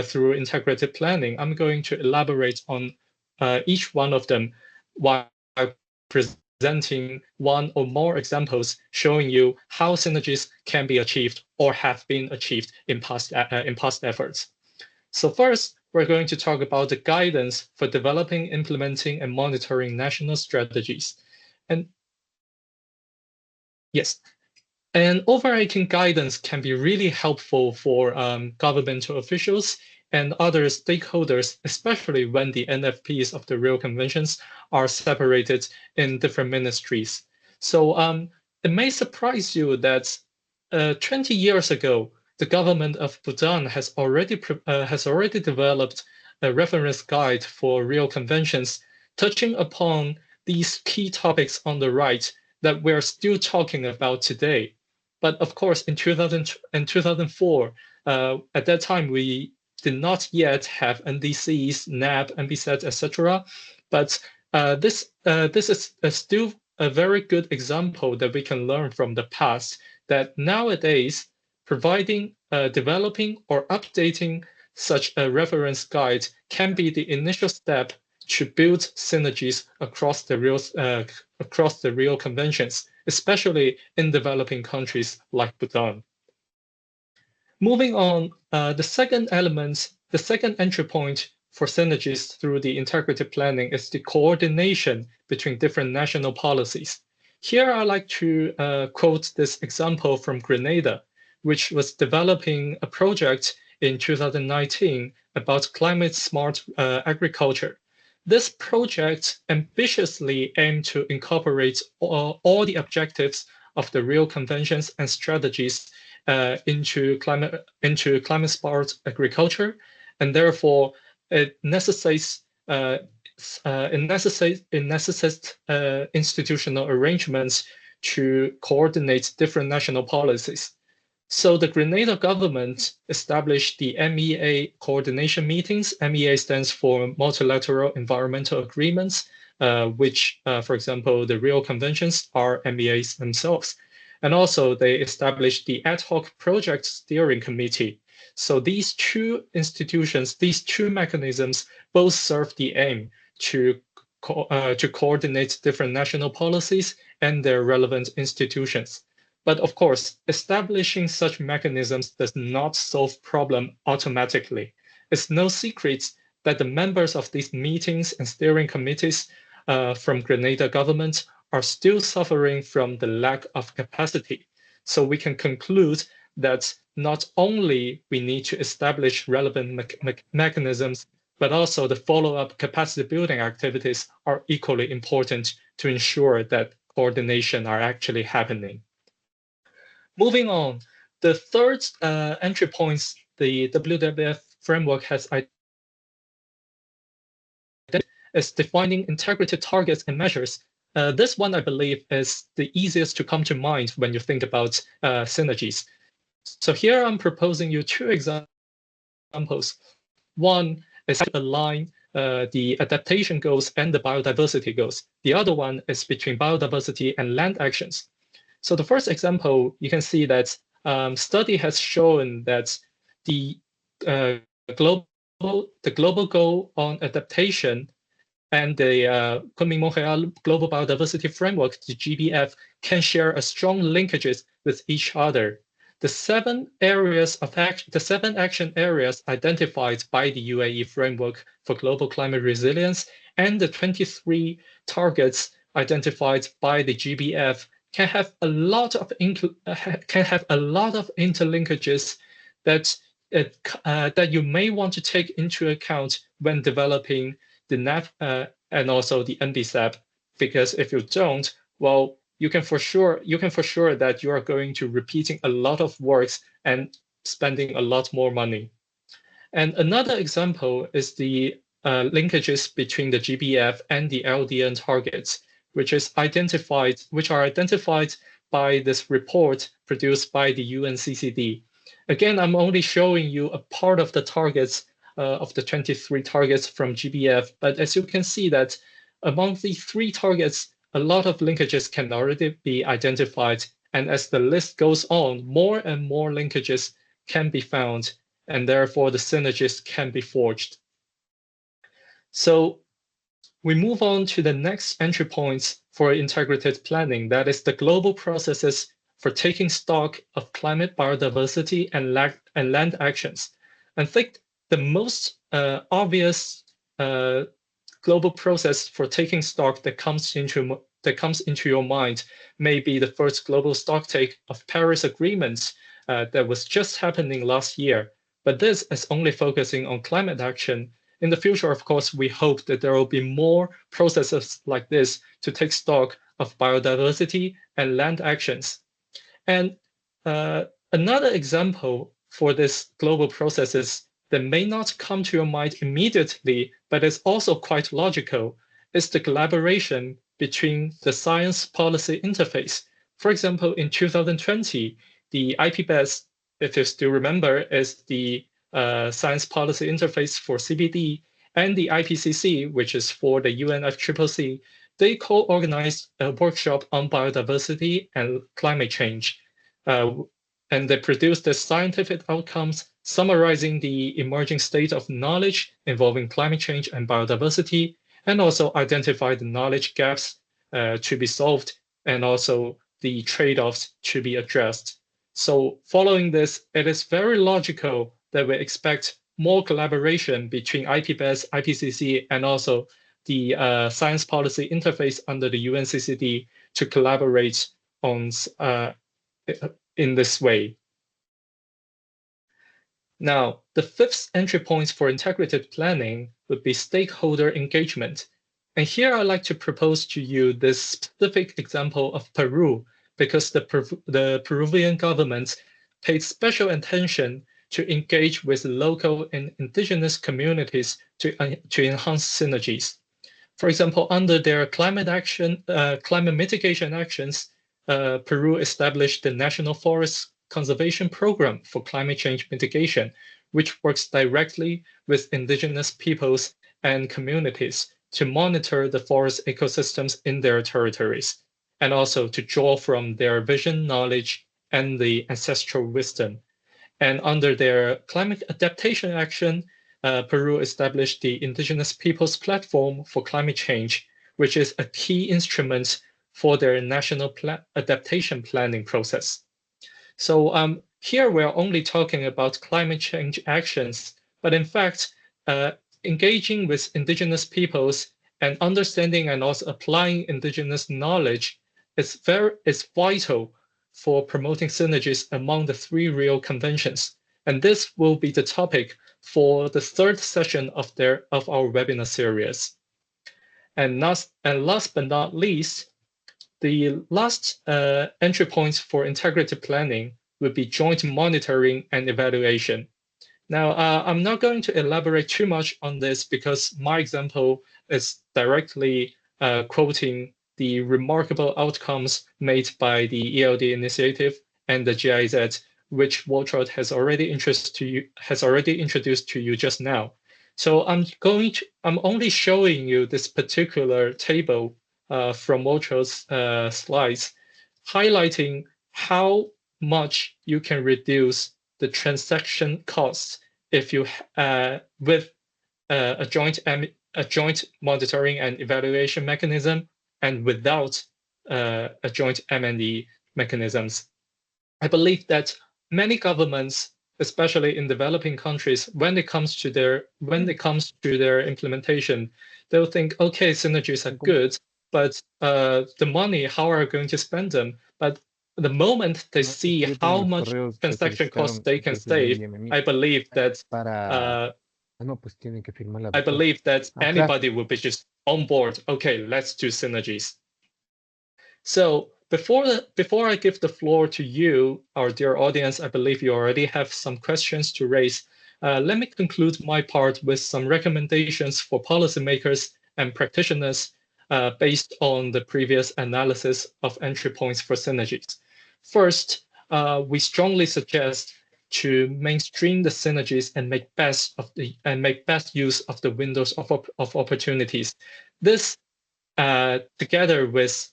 through integrated planning, I'm going to elaborate on each one of them while presenting one or more examples showing you how synergies can be achieved or have been achieved in past efforts. So first, we're going to talk about the guidance for developing, implementing, and monitoring national strategies. And yes, and overarching guidance can be really helpful for governmental officials and other stakeholders, especially when the NFPs of the Rio Conventions are separated in different ministries. So it may surprise you that 20 years ago, the government of Bhutan has already developed a reference guide for Rio Conventions, touching upon these key topics on the right that we're still talking about today. But of course, in 2004, at that time, we did not yet have NDCs, NAP, NBSAT, etc. But this is still a very good example that we can learn from the past, that nowadays, providing, developing, or updating such a reference guide can be the initial step to build synergies across the Rio Conventions, especially in developing countries like Bhutan. Moving on, the second entry point for synergies through the integrated planning is the coordination between different national policies. Here, I like to quote this example from Grenada, which was developing a project in 2019 about climate-smart agriculture. This project ambitiously aimed to incorporate all the objectives of the Rio Conventions and strategies into climate-smart agriculture, and therefore it necessitates institutional arrangements to coordinate different national policies. So the Grenada government established the MEA coordination meetings. MEA stands for Multilateral Environmental Agreements, which, for example, the Rio Conventions are MEAs themselves. And also they established the Ad Hoc Project Steering Committee. So these two institutions, these two mechanisms, both serve the aim to coordinate different national policies and their relevant institutions. But of course, establishing such mechanisms does not solve problem automatically. it's no secret that the members of these meetings and steering committees from Grenada government are still suffering from the lack of capacity. So we can conclude that not only we need to establish relevant mechanisms, but also the follow-up capacity building activities are equally important to ensure that coordination are actually happening. Moving on, the third entry points the WWF framework has identified is defining integrated targets and measures. This one, I believe, is the easiest to come to mind when you think about synergies. So here I'm proposing you two examples. One is to align the adaptation goals and the biodiversity goals. The other one is between biodiversity and land actions. So the first example, you can see that study has shown that the global goal on adaptation and the Kunming-Montreal Global Biodiversity Framework, the GBF, can share a strong linkages with each other. The seven action areas identified by the UAE framework for global climate resilience and the 23 targets identified by the GBF can have a lot of interlinkages that you may want to take into account when developing the NAV and also the NBSAP, because if you don't, well, you can for sure that you are going to repeating a lot of works and spending a lot more money. And another example is the linkages between the GBF and the LDN targets, which are identified by this report produced by the UNCCD. Again, I'm only showing you a part of the targets of the 23 targets from GBF, but as you can see that among the 3 targets, a lot of linkages can already be identified. And as the list goes on, more and more linkages can be found, and therefore the synergies can be forged. So we move on to the next entry points for integrated planning, that is the global processes for taking stock of climate, biodiversity, and land actions. I think the most obvious global process for taking stock that comes into your mind may be the first global stocktake of Paris Agreement that was just happening last year. But this is only focusing on climate action. In the future, of course, we hope that there will be more processes like this to take stock of biodiversity and land actions. And another example for this global processes that may not come to your mind immediately, but is also quite logical, is the collaboration between the science policy interface. For example, in 2020, the IPBES, if you still remember, is the science policy interface for CBD, and the IPCC, which is for the UNFCCC, they co-organized a workshop on biodiversity and climate change. And they produced the scientific outcomes summarizing the emerging state of knowledge involving climate change and biodiversity, and also identify the knowledge gaps to be solved, and also the trade-offs to be addressed. So following this, it is very logical that we expect more collaboration between IPBES, IPCC, and also the science policy interface under the UNCCD to collaborate on in this way. Now, the fifth entry point for integrated planning would be stakeholder engagement. And here I'd like to propose to you this specific example of Peru, because the Peruvian government paid special attention to engage with local and indigenous communities to enhance synergies. For example, under their climate mitigation actions, Peru established the National Forest Conservation Program for Climate Change Mitigation, which works directly with indigenous peoples and communities to monitor the forest ecosystems in their territories, and also to draw from their vision, knowledge, and the ancestral wisdom. And under their climate adaptation action, Peru established the Indigenous Peoples Platform for Climate Change, which is a key instrument for their national adaptation planning process. So here we're only talking about climate change actions, But in fact, engaging with indigenous peoples and understanding and also applying indigenous knowledge is vital for promoting synergies among the Three Rio Conventions. And this will be the topic for the third session of our webinar series. And last but not least, the last entry points for integrated planning will be joint monitoring and evaluation. Now, I'm not going to elaborate too much on this because my example is directly quoting the remarkable outcomes made by the ELD initiative and the GIZ, which Waltraud has already introduced to you just now. So I'm only showing you this particular table from Waltraud's slides, highlighting how much you can reduce the transaction costs if you with a joint monitoring and evaluation mechanism and without a joint M&E mechanisms. I believe that many governments, especially in developing countries, when it comes to their implementation, they'll think, okay, synergies are good, but the money, how are we going to spend them? But the moment they see how much transaction costs they can save, I believe that anybody will be just on board. Okay, let's do synergies. So before I give the floor to you, our dear audience, I believe you already have some questions to raise. Let me conclude my part with some recommendations for policymakers and practitioners based on the previous analysis of entry points for synergies. First, we strongly suggest to mainstream the synergies and make best use of the windows of opportunities. This, together with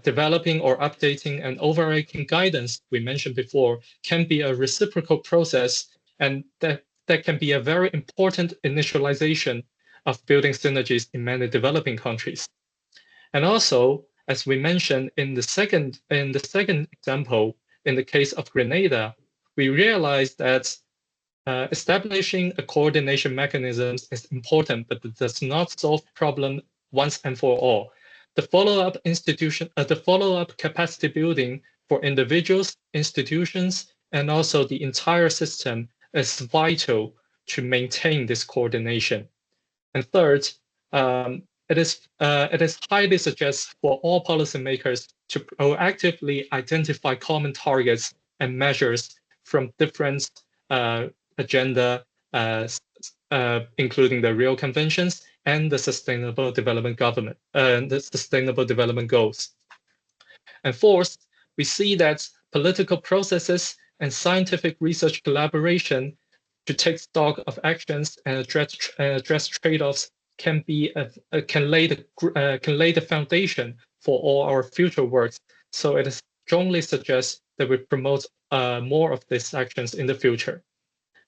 developing or updating an overarching guidance we mentioned before, can be a reciprocal process, and that can be a very important initialization of building synergies in many developing countries. And also, as we mentioned in the second example, in the case of Grenada, we realized that establishing a coordination mechanism is important, but it does not solve the problem once and for all. The follow-up capacity building for individuals, institutions, and also the entire system is vital to maintain this coordination. And third, it is highly suggested for all policymakers to proactively identify common targets and measures from different agenda, including the Rio Conventions and the Sustainable Development Goals. And fourth, we see that political processes and scientific research collaboration to take stock of actions and address trade-offs can lay the foundation for all our future works. So it strongly suggests that we promote more of these actions in the future.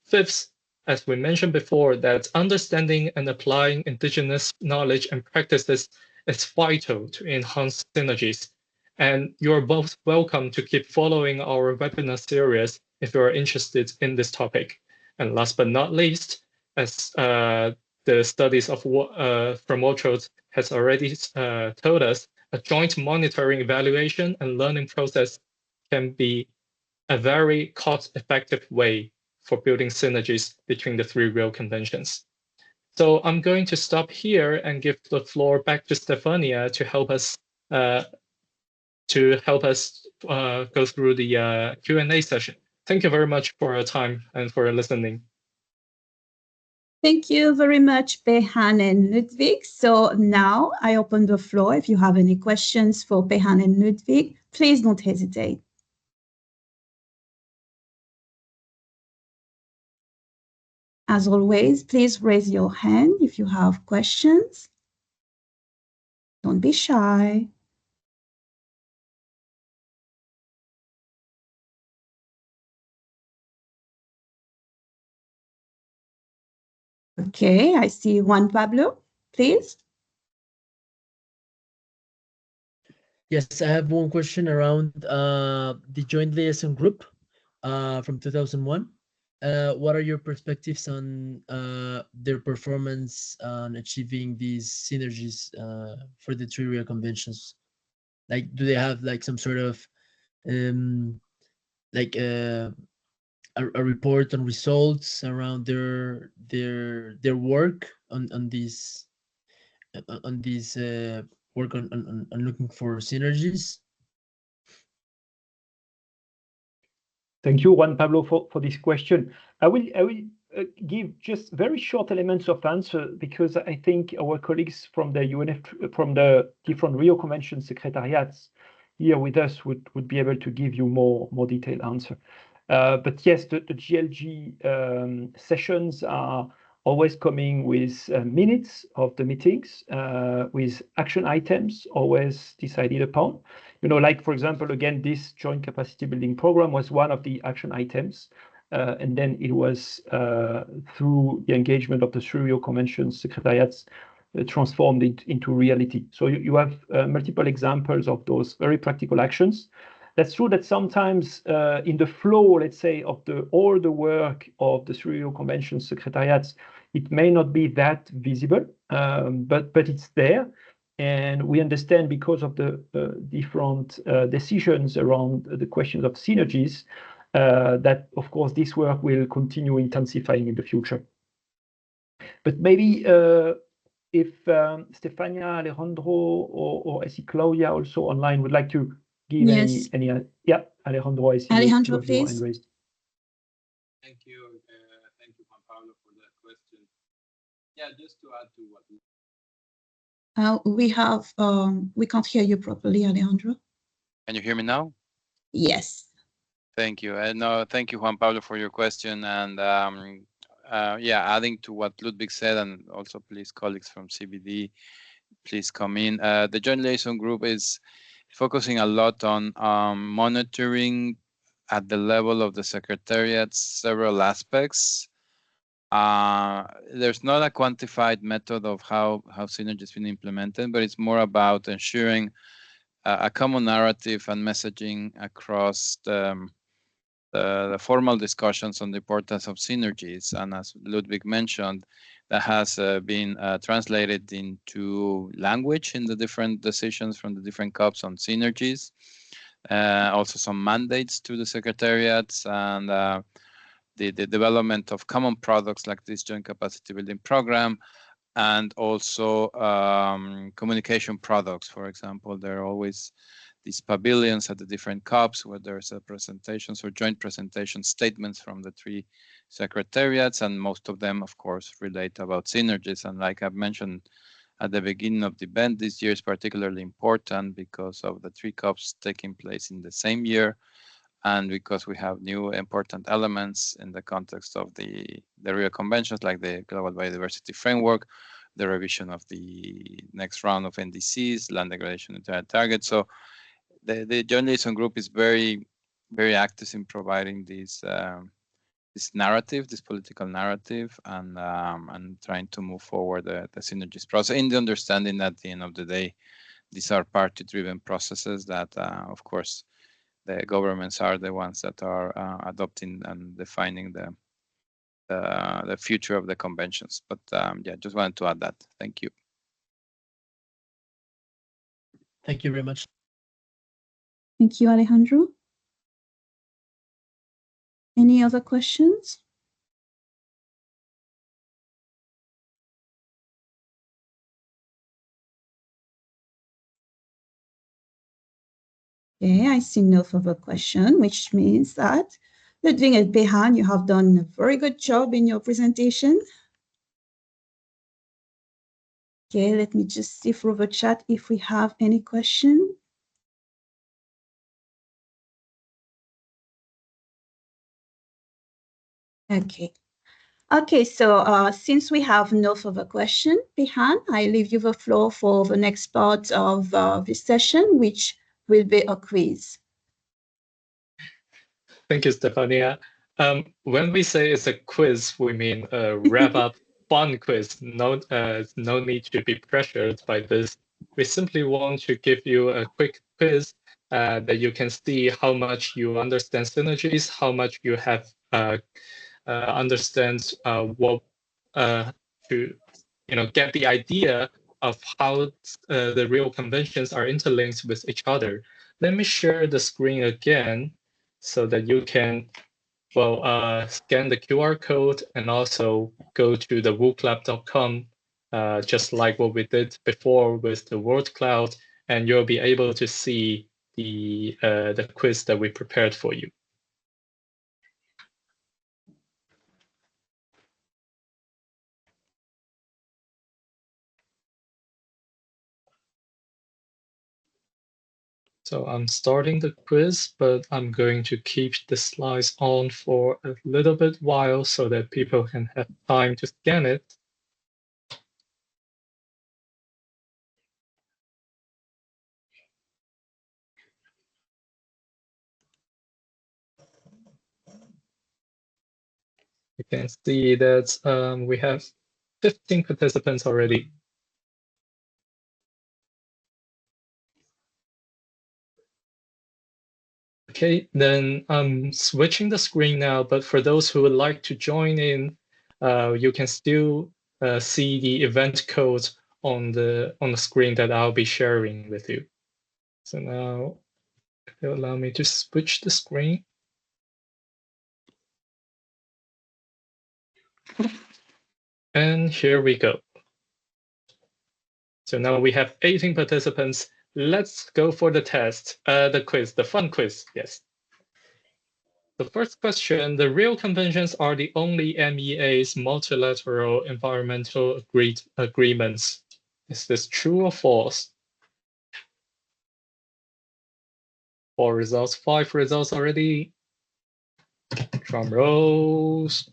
Fifth, as we mentioned before, that understanding and applying indigenous knowledge and practices is vital to enhance synergies. And you're both welcome to keep following our webinar series if you are interested in this topic. And last but not least, as the studies of from Waltraud has already told us, a joint monitoring, evaluation, and learning process can be a very cost-effective way for building synergies between the Three Rio Conventions. So I'm going to stop here and give the floor back to Stefania to help us go through the Q&A session. Thank you very much for your time and for your listening. Thank you very much, Pehan and Ludwig. So now I open the floor. If you have any questions for Pehan and Ludwig, please don't hesitate. As always, please raise your hand if you have questions. Don't be shy. Okay, I see Juan Pablo, please. Yes, I have one question around the joint liaison group from 2001. what are your perspectives on their performance on achieving these synergies for the Three Rio Conventions? Like, do they have like some sort of like a report on results around their work on these work on looking for synergies? Thank you, Juan Pablo, for this question. I will give just very short elements of answer, because I think our colleagues from the different Rio Convention secretariats here with us would be able to give you more detailed answer. But yes, the GLG sessions are always coming with minutes of the meetings, with action items always decided upon. Like, for example, again, this joint capacity building program was one of the action items. And then it was through the engagement of the Three Rio Convention secretariats transformed into reality. So you have multiple examples of those very practical actions. That's true that sometimes in the flow, let's say, of all the work of the Three Rio Convention secretariats, it may not be that visible, but it's there. And we understand, because of the different decisions around the questions of synergies, that, of course, this work will continue intensifying in the future. But maybe if Stefania, Alejandro, or I see Claudia also online would like to give any yeah, Alejandro, I see Alejandro, you have your hand please. raised. Thank you, Juan Pablo, for that question. Yeah, just to add to what We can't hear you properly, Alejandro. Can you hear me now? Yes. Thank you. No, thank you, Juan Pablo, for your question. And yeah, adding to what Ludwig said, and also please, colleagues from CBD, please come in. The Joint Liaison Group is focusing a lot on monitoring at the level of the secretariats several aspects. There's not a quantified method of how Synergy has been implemented, but it's more about ensuring a common narrative and messaging across the formal discussions on the importance of synergies. And as Ludwig mentioned, that has been translated into language in the different decisions from the different COPs on synergies. Also some mandates to the secretariats, and the development of common products like this joint capacity building program, and also communication products. For example, there are always these pavilions at the different COPs where there's presentations or joint presentation statements from the three secretariats, and most of them, of course, relate about synergies. And like I've mentioned at the beginning of the event, this year is particularly important because of the three COPs taking place in the same year, and because we have new important elements in the context of the Rio Conventions, like the Global Biodiversity Framework, the revision of the next round of NDCs, land degradation targets. So the Joint Liaison Group is very, very active in providing this narrative, this political narrative, and trying to move forward the synergies process, in the understanding that at the end of the day, these are party-driven processes that, of course, the governments are the ones that are adopting and defining the future of the conventions. But yeah, just wanted to add that. Thank you. Thank you very much. Thank you, Alejandro. Any other questions? Okay, I see no further question, which means that Ludwig and Behan, you have done a very good job in your presentation. Okay, let me just see through the chat if we have any question. Okay. Okay, so since we have no further question, Behan, I leave you the floor for the next part of this session, which will be a quiz. Thank you, Stefania. When we say it's a quiz, we mean a wrap-up fun quiz. No need to be pressured by this. We simply want to give you a quick quiz that you can see how much you understand synergies, how much you have understand what to get the idea of how the real conventions are interlinked with each other. Let me share the screen again so that you can scan the QR code and also go to the wooclub.com, just like what we did before with the word cloud, and you'll be able to see the quiz that we prepared for you. So I'm starting the quiz, but I'm going to keep the slides on for a little bit while so that people can have time to scan it. You can see that we have 15 participants already. Okay, then I'm switching the screen now, but for those who would like to join in, you can still see the event code on the screen that I'll be sharing with you. So now it'll allow me to switch the screen. And here we go. So now we have 18 participants. Let's go for the test, the quiz, the fun quiz, yes. The first question, the Rio Conventions are the only MEA's multilateral environmental agreements. Is this true or false? 4 results, 5 results already. Drum rolls.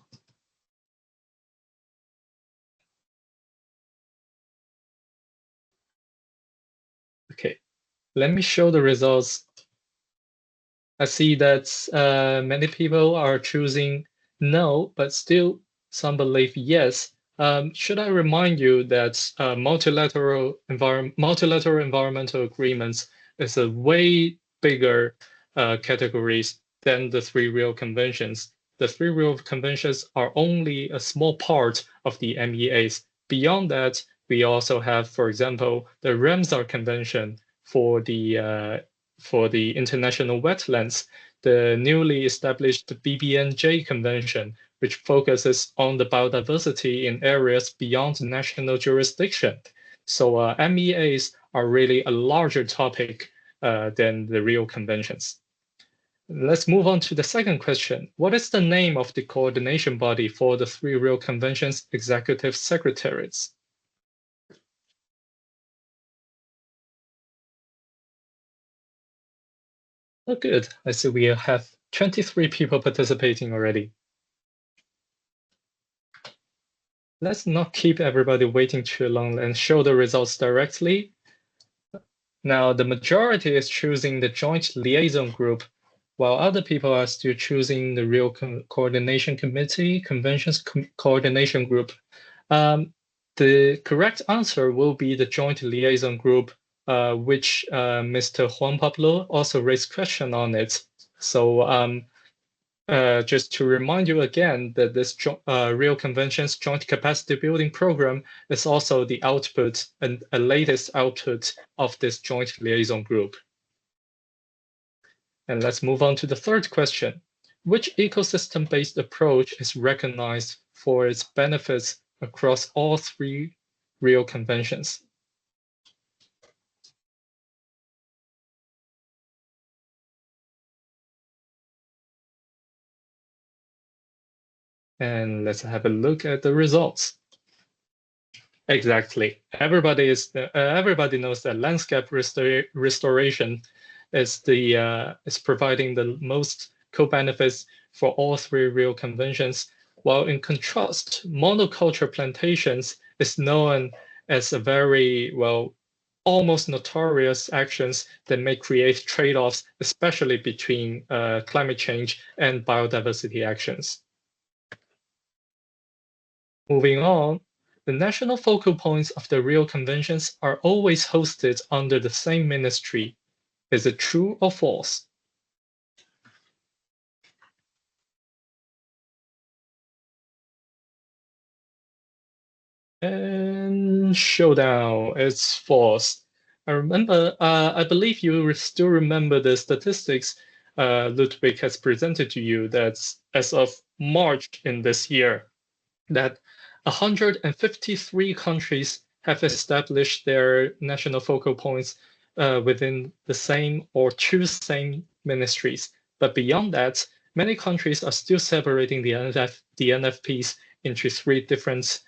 Okay, let me show the results. I see that many people are choosing no, but still some believe yes. Should I remind you that multilateral environmental agreements is a way bigger categories than the Three Rio Conventions. The Three Rio Conventions are only a small part of the MEAs. Beyond that, we also have, for example, the Ramsar Convention for the international wetlands, the newly established BBNJ Convention, which focuses on the biodiversity in areas beyond national jurisdiction. So MEAs are really a larger topic than the Rio Conventions. Let's move on to the second question. What is the name of the coordination body for the Three Rio Conventions executive secretariats? Oh, good. I see we have 23 people participating already. Let's not keep everybody waiting too long and show the results directly. Now, the majority is choosing the joint liaison group, while other people are still choosing the Rio Coordination Committee, Conventions Coordination Group. The correct answer will be the joint liaison group, which Mr. Juan Pablo also raised question on it. So just to remind you again that this Rio Conventions Joint Capacity Building Program is also the output and a latest output of this joint liaison group. And let's move on to the third question. Which ecosystem-based approach is recognized for its benefits across all 3 Rio Conventions? And let's have a look at the results. Exactly. Everybody knows that landscape restoration is providing the most co-benefits for all 3 Rio Conventions, while in contrast, monoculture plantations is known as a very, almost notorious actions that may create trade-offs, especially between climate change and biodiversity actions. Moving on, the national focal points of the Rio Conventions are always hosted under the same ministry. Is it true or false? And showdown, it's false. I remember, I believe you still remember the statistics Ludwig has presented to you that as of March in this year, that 153 countries have established their national focal points within the same or two same ministries. But beyond that, many countries are still separating the NFPs into three different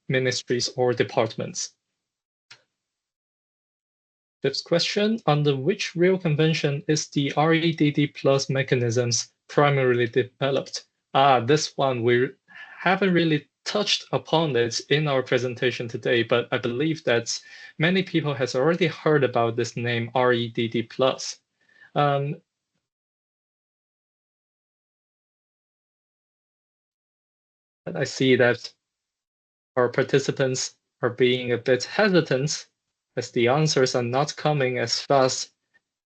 ministries or departments. Fifth question, under which Rio Convention is the REDD plus mechanisms primarily developed? This one, we haven't really touched upon it in our presentation today, but I believe that many people has already heard about this name REDD plus. But I see that our participants are being a bit hesitant as the answers are not coming as fast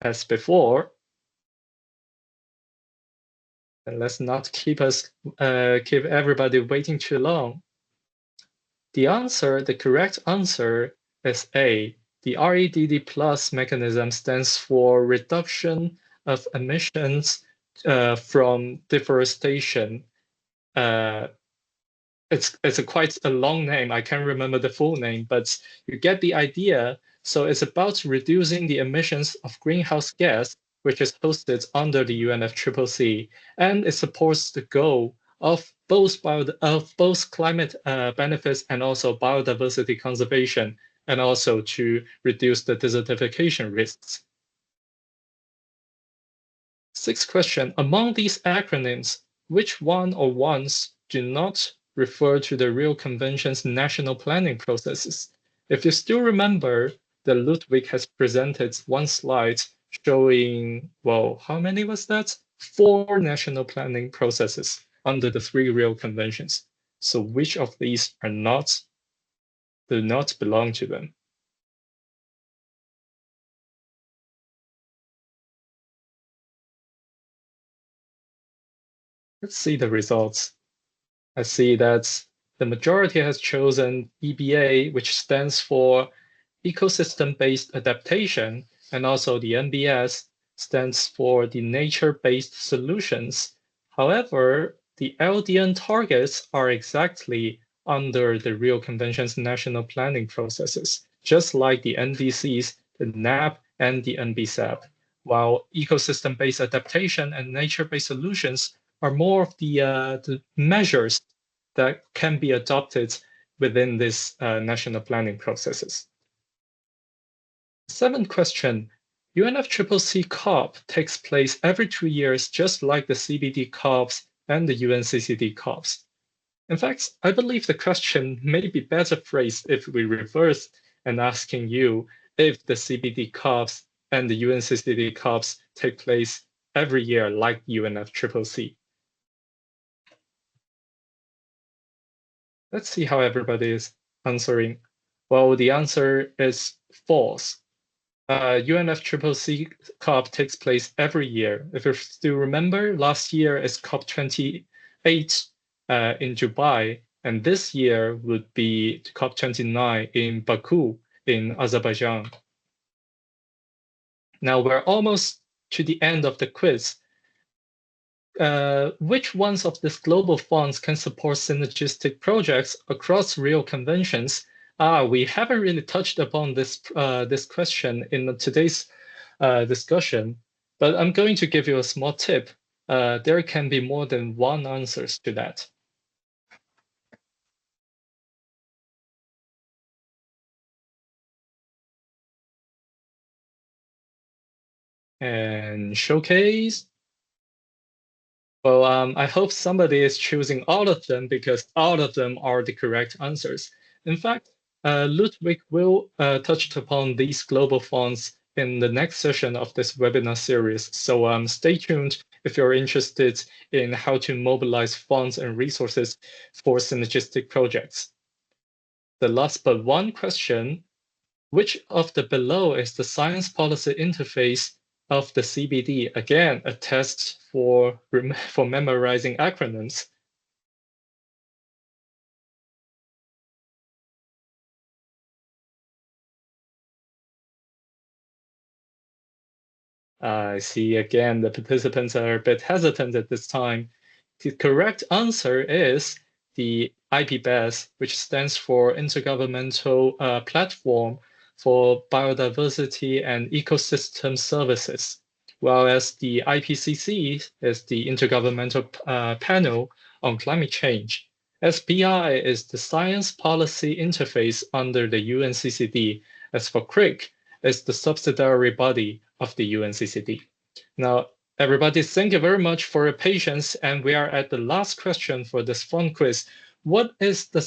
as before. And let's not keep everybody waiting too long. The correct answer is A. The REDD plus mechanism stands for reduction of emissions from deforestation. It's quite a long name. I can't remember the full name, but you get the idea. So it's about reducing the emissions of greenhouse gas, which is hosted under the UNFCCC, and it supports the goal of both climate benefits and also biodiversity conservation, and also to reduce the desertification risks. Sixth question, among these acronyms, which one or ones do not refer to the Rio Convention's national planning processes? If you still remember that Ludwig has presented one slide showing, well, how many was that? 4 national planning processes under the 3 Rio Conventions. So which of these do not belong to them? Let's see the results. I see that the majority has chosen EBA, which stands for ecosystem-based adaptation, and also the NBS stands for the nature-based solutions. However, the LDN targets are exactly under the Rio Convention's national planning processes, just like the NDCs, the NAP, and the NBSAP, while ecosystem-based adaptation and nature-based solutions are more of the measures that can be adopted within this national planning processes. Seventh question, UNFCCC COP takes place every 2 years, just like the CBD COPs and the UNCCD COPs. In fact, I believe the question may be better phrased if we reverse and asking you if the CBD COPs and the UNCCD COPs take place every year like UNFCCC. Let's see how everybody is answering. Well, the answer is false. UNFCCC COP takes place every year. If you still remember, last year is COP28 in Dubai, and this year would be COP29 in Baku in Azerbaijan. Now we're almost to the end of the quiz. Which ones of these global funds can support synergistic projects across Rio Conventions? We haven't really touched upon this question in today's discussion, but I'm going to give you a small tip. There can be more than one answers to that. And showcase. Well, I hope somebody is choosing all of them because all of them are the correct answers. In fact, Ludwig will touch upon these global funds in the next session of this webinar series. So stay tuned if you're interested in how to mobilize funds and resources for synergistic projects. The last but one question, which of the below is the science policy interface of the CBD? Again, a test for memorizing acronyms. I see again the participants are a bit hesitant at this time. The correct answer is the IPBES, which stands for Intergovernmental Platform for Biodiversity and Ecosystem Services, whereas the IPCC is the Intergovernmental Panel on Climate Change. SPI is the Science Policy Interface under the UNCCD. As for CRIC, is the subsidiary body of the UNCCD. Now, everybody, thank you very much for your patience, and we are at the last question for this fun quiz. What is the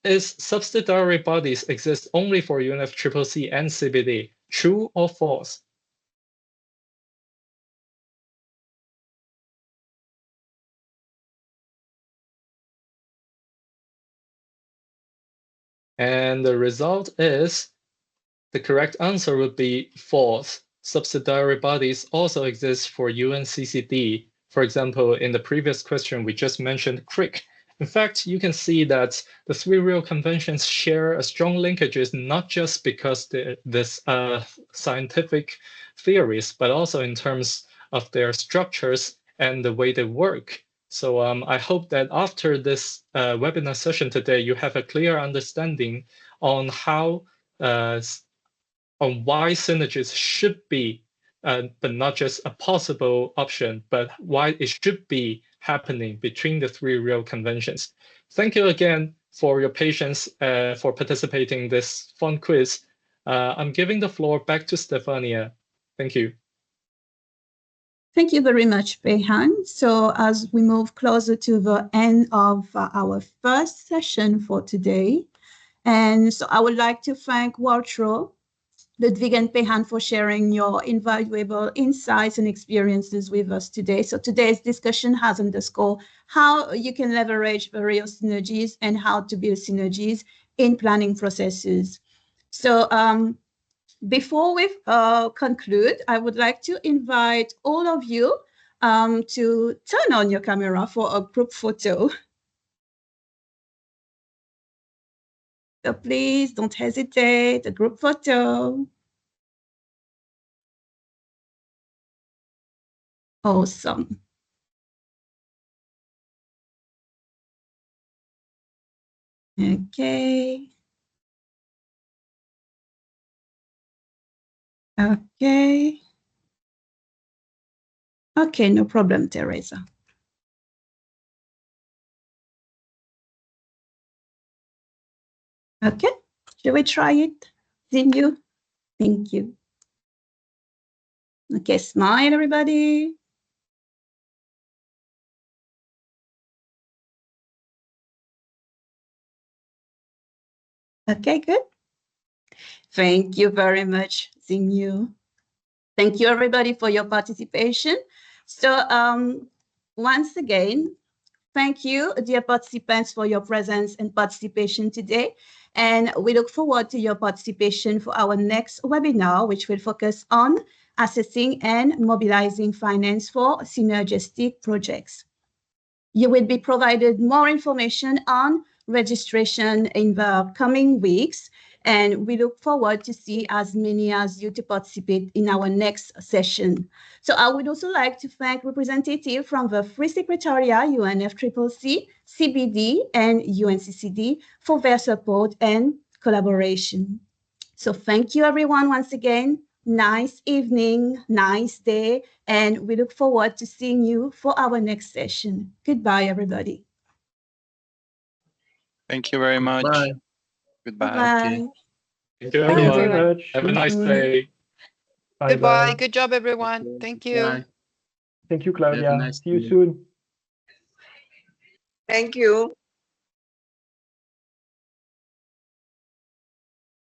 subsidiary bodies exist only for UNFCCC and CBD? True or false? And the result is the correct answer would be false. Subsidiary bodies also exist for UNCCD. For example, in the previous question, we just mentioned CRIC. In fact, you can see that the Three Rio Conventions share a strong linkages, not just because this scientific theories, but also in terms of their structures and the way they work. So I hope that after this webinar session today, you have a clear understanding on how on why synergies should be, but not just a possible option, but why it should be happening between the Three Rio Conventions. Thank you again for your patience for participating in this fun quiz. I'm giving the floor back to Stefania. Thank you. Thank you very much, Behan. So as we move closer to the end of our first session for today, and so I would like to thank Waltro, Ludwig and Behan for sharing your invaluable insights and experiences with us today. So today's discussion has underscored how you can leverage various synergies and how to build synergies in planning processes. So before we conclude, I would like to invite all of you to turn on your camera for a group photo. So please don't hesitate, a group photo. Awesome. Okay. Okay. Okay, no problem, Teresa. Okay, should we try it? Zinyu? Thank you. Okay, smile, everybody. Okay, good. Thank you very much, Zinyu. Thank you, everybody, for your participation. So once again, thank you, dear participants, for your presence and participation today. And we look forward to your participation for our next webinar, which will focus on assessing and mobilizing finance for synergistic projects. You will be provided more information on registration in the coming weeks, and we look forward to see as many as you to participate in our next session. So I would also like to thank representatives from the Free Secretariat, UNFCCC, CBD, and UNCCD for their support and collaboration. So thank you, everyone, once again. Nice evening, nice day, and we look forward to seeing you for our next session. Goodbye, everybody. Thank you very much. Bye. Goodbye. Bye. Thank you, Bye, everyone. everyone. Have a nice day. Bye Goodbye. bye. Good job, everyone. Thank you. Bye. Thank you, Have a Claudia. nice See you day. soon. Thank you.